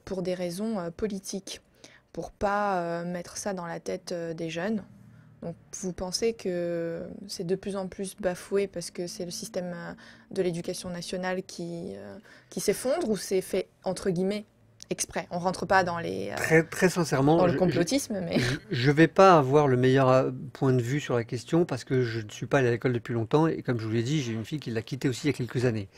Speaker 3: pour des raisons politiques, pour pas mettre ça dans la tête des jeunes. Donc vous pensez que c'est de plus en plus bafoué parce que c'est le système de l'éducation nationale qui s'effondre, ou c'est fait entre guillemets exprès? On rentre pas dans
Speaker 2: Très sincèrement,
Speaker 3: dans le complotisme, mais
Speaker 2: je vais pas avoir le meilleur point de vue sur la question parce que je ne suis pas allé à l'école depuis longtemps et comme je vous l'ai dit, j'ai une fille qui l'a quitté aussi il y a quelques années.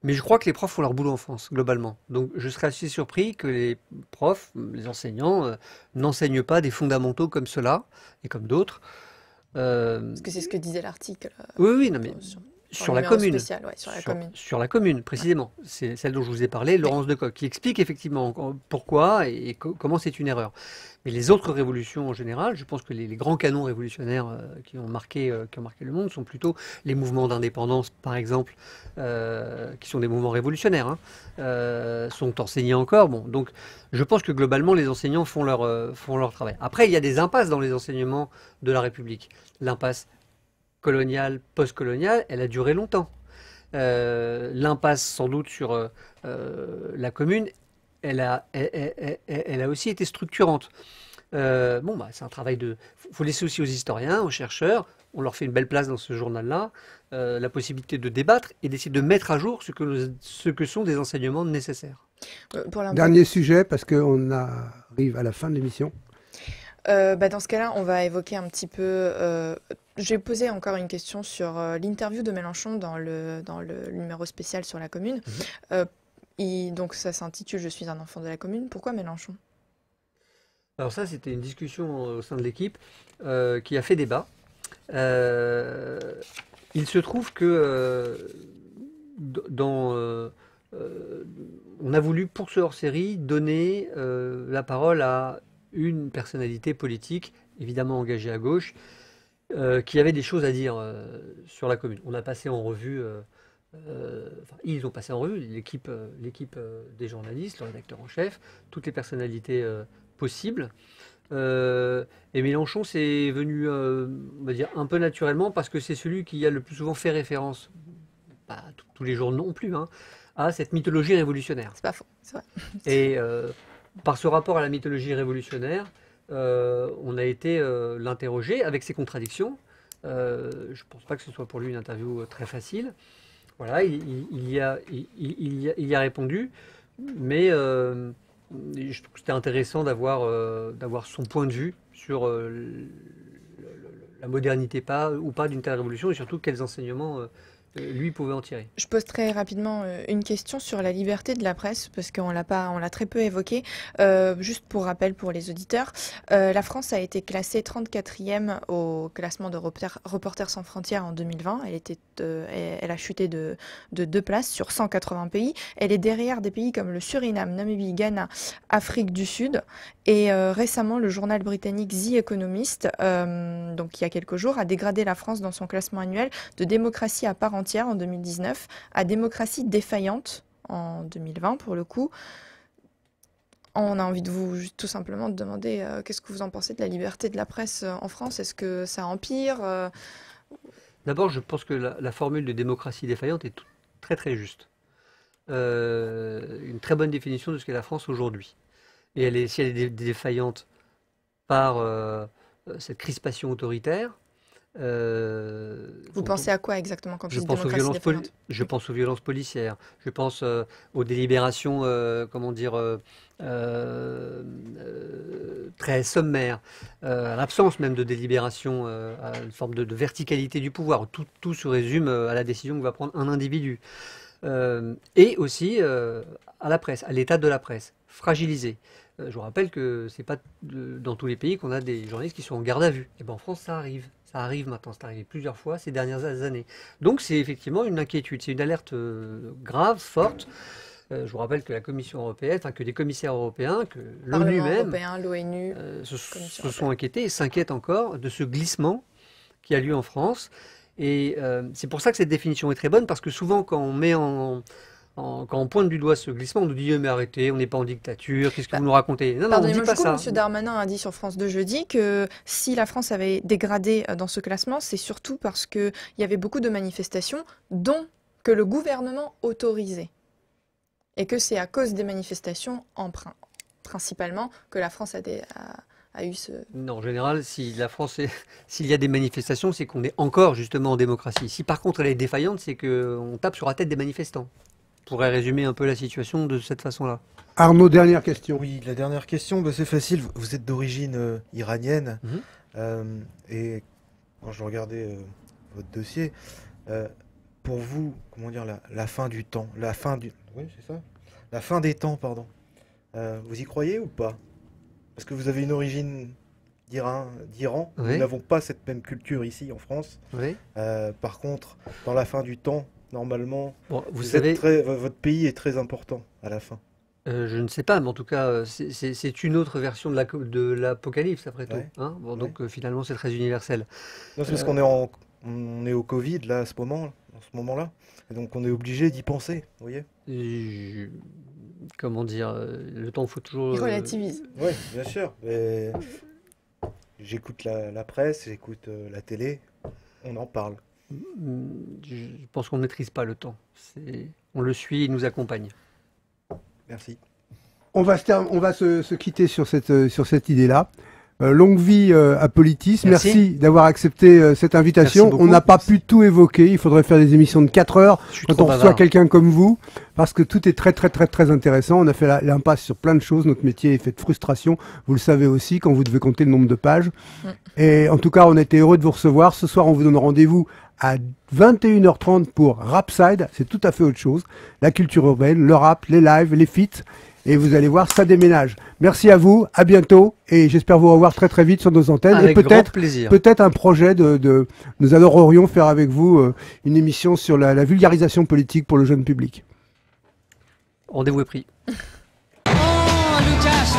Speaker 2: Mais je crois que les profs font leur boulot en France, globalement. Donc je serais assez surpris que les profs, les enseignants, n'enseignent pas des fondamentaux comme cela et comme d'autres.
Speaker 3: parce que c'est ce que disait l'article
Speaker 2: Oui, oui, non, mais
Speaker 3: sur
Speaker 2: sur
Speaker 3: le
Speaker 2: la
Speaker 3: numéro
Speaker 2: commune.
Speaker 3: spécial, ouais, sur la
Speaker 2: Sur,
Speaker 3: commune.
Speaker 2: sur la commune, précisément. C'est celle dont je vous ai parlé, Laurence Decoq, qui explique effectivement pourquoi et comment c'est une erreur. Mais les autres révolutions en général, je pense que les grands canons révolutionnaires qui ont marqué le monde sont plutôt les mouvements d'indépendance, par exemple, qui sont des mouvements révolutionnaires, hein, sont enseignés encore. Bon, donc je pense que globalement, les enseignants font leur travail. Après, il y a des impasses dans les enseignements de la République. L'impasse coloniale, post-coloniale, elle a duré longtemps. L'impasse, sans doute, sur la commune, elle a aussi été structurante. C'est un travail de. Faut laisser aussi aux historiens, aux chercheurs, on leur fait une belle place dans ce journal-là, la possibilité de débattre et d'essayer de mettre à jour ce que sont des enseignements nécessaires.
Speaker 1: Dernier sujet, parce qu'on arrive à la fin de l'émission.
Speaker 3: Dans ce cas-là, on va évoquer un petit peu. J'ai posé encore une question sur l'interview de Mélenchon dans le numéro spécial sur la commune. Donc ça s'intitule Je suis un enfant de la commune. Pourquoi Mélenchon?
Speaker 2: Alors ça, c'était une discussion au sein de l'équipe qui a fait débat. Il se trouve que on a voulu, pour ce hors-série, donner la parole à une personnalité politique, évidemment engagée à gauche, qui avait des choses à dire sur la commune. On a passé en revue, ils ont passé en revue, l'équipe des journalistes, le rédacteur en chef, toutes les personnalités possibles. Et Mélenchon, c'est venu, on va dire, un peu naturellement, parce que c'est celui qui a le plus souvent fait référence, pas tous les jours non plus, hein, à cette mythologie révolutionnaire.
Speaker 3: C'est pas faux, c'est vrai.
Speaker 2: Et par ce rapport à la mythologie révolutionnaire, on a été l'interroger avec ses contradictions. Je ne pense pas que ce soit pour lui une interview très facile. Voilà, il y a répondu, mais je trouve que c'était intéressant d'avoir son point de vue sur la modernité ou pas d'une telle révolution et surtout quels enseignements lui pouvait en tirer.
Speaker 3: Je pose très rapidement une question sur la liberté de la presse, parce qu'on l'a très peu évoqué. Juste pour rappel pour les auditeurs, la France a été classée 34e au classement de Reporters sans frontières en 2020. Elle a chuté de 2 places sur 180 pays. Elle est derrière des pays comme le Suriname, Namibie, Ghana, Afrique du Sud. Et récemment, le journal britannique The Economist, donc il y a quelques jours, a dégradé la France dans son classement annuel de démocratie à part entière en 2019 à démocratie défaillante en 2020 pour le coup. On a envie de vous tout simplement de demander qu'est-ce que vous en pensez de la liberté de la presse en France? Est-ce que ça empire?
Speaker 2: D'abord, je pense que la formule de démocratie défaillante est très très juste. Une très bonne définition de ce qu'est la France aujourd'hui. Et si elle est défaillante par cette crispation autoritaire,
Speaker 3: Vous pensez à quoi exactement quand
Speaker 2: je
Speaker 3: vous dites
Speaker 2: pense aux
Speaker 3: démocratie
Speaker 2: violences,
Speaker 3: défaillante?
Speaker 2: je pense aux violences policières, je pense aux délibérations, comment dire, très sommaires, à l'absence même de délibération, à une forme de verticalité du pouvoir. Tout se résume à la décision que va prendre un individu. Et aussi à la presse, à l'état de la presse, fragilisée. Je vous rappelle que c'est pas dans tous les pays qu'on a des journalistes qui sont en garde à vue. Et ben en France, ça arrive. Ça arrive maintenant, c'est arrivé plusieurs fois ces dernières années. Donc c'est effectivement une inquiétude, c'est une alerte grave, forte. Je vous rappelle que la Commission européenne, enfin que des commissaires européens, que l'ONU
Speaker 3: Parlement
Speaker 2: même,
Speaker 3: européen, l'ONU,
Speaker 2: se sont inquiétés et s'inquiètent encore de ce glissement qui a lieu en France. Et c'est pour ça que cette définition est très bonne, parce que souvent quand on met quand on pointe du doigt ce glissement, on nous dit mais arrêtez, on n'est pas en dictature, qu'est-ce que vous nous racontez? Non, non, on dit
Speaker 3: pardonnez-moi,
Speaker 2: pas
Speaker 3: du coup,
Speaker 2: ça.
Speaker 3: M. Darmanin a dit sur France 2 jeudi que si la France avait dégradé dans ce classement, c'est surtout parce qu'il y avait beaucoup de manifestations, dont que le gouvernement autorisait. Et que c'est à cause des manifestations, principalement, que la France a eu ce...
Speaker 2: Non, en général, si la France s'il y a des manifestations, c'est qu'on est encore justement en démocratie. Si par contre elle est défaillante, c'est qu'on tape sur la tête des manifestants. On pourrait résumer un peu la situation de cette façon-là.
Speaker 1: Arnaud, dernière question.
Speaker 4: Oui, la dernière question, bah, c'est facile. Vous êtes d'origine iranienne. Et quand je regardais votre dossier, pour vous, comment dire, la fin du temps, oui, c'est ça, la fin des temps, pardon. Vous y croyez ou pas? Parce que vous avez une origine d'Iran.
Speaker 2: Oui.
Speaker 4: Nous n'avons pas cette même culture ici en France.
Speaker 2: Oui.
Speaker 4: Par contre, dans la fin du temps, normalement,
Speaker 2: Bon, vous savez,
Speaker 4: votre pays est très important à la fin.
Speaker 2: je ne sais pas, mais en tout cas, c'est une autre version de l'Apocalypse, après tout.
Speaker 4: Ouais.
Speaker 2: Hein, bon,
Speaker 4: Ouais.
Speaker 2: donc finalement, c'est très universel.
Speaker 4: Non, c'est parce qu'on est au Covid là, à ce moment-là. Et donc on est obligé d'y penser, vous voyez?
Speaker 2: Comment dire, le temps faut toujours...
Speaker 3: Il relativise.
Speaker 4: Oui, bien sûr. Mais j'écoute la presse, j'écoute la télé, on en parle.
Speaker 2: Je pense qu'on ne maîtrise pas le temps. On le suit, il nous accompagne.
Speaker 4: Merci.
Speaker 1: On va se quitter sur cette idée-là. Longue vie à Politis. Merci d'avoir accepté cette invitation.
Speaker 2: Merci beaucoup.
Speaker 1: On n'a pas pu tout évoquer. Il faudrait faire des émissions de 4 heures
Speaker 2: Je suis
Speaker 1: quand
Speaker 2: trop
Speaker 1: on reçoit
Speaker 2: bavard.
Speaker 1: quelqu'un comme vous, parce que tout est très très très très intéressant. On a fait l'impasse sur plein de choses. Notre métier est fait de frustration. Vous le savez aussi quand vous devez compter le nombre de pages. Et en tout cas, on a été heureux de vous recevoir. Ce soir, on vous donne rendez-vous à 21h30 pour Rapside. C'est tout à fait autre chose. La culture urbaine, le rap, les lives, les feats. Et vous allez voir, ça déménage. Merci à vous, à bientôt, et j'espère vous revoir très très vite sur nos antennes.
Speaker 2: Avec
Speaker 1: et
Speaker 2: grand plaisir.
Speaker 1: peut-être un projet nous adorerions faire avec vous une émission sur la vulgarisation politique pour le jeune public.
Speaker 2: Rendez-vous est pris.
Speaker 5: Oh, Lucas,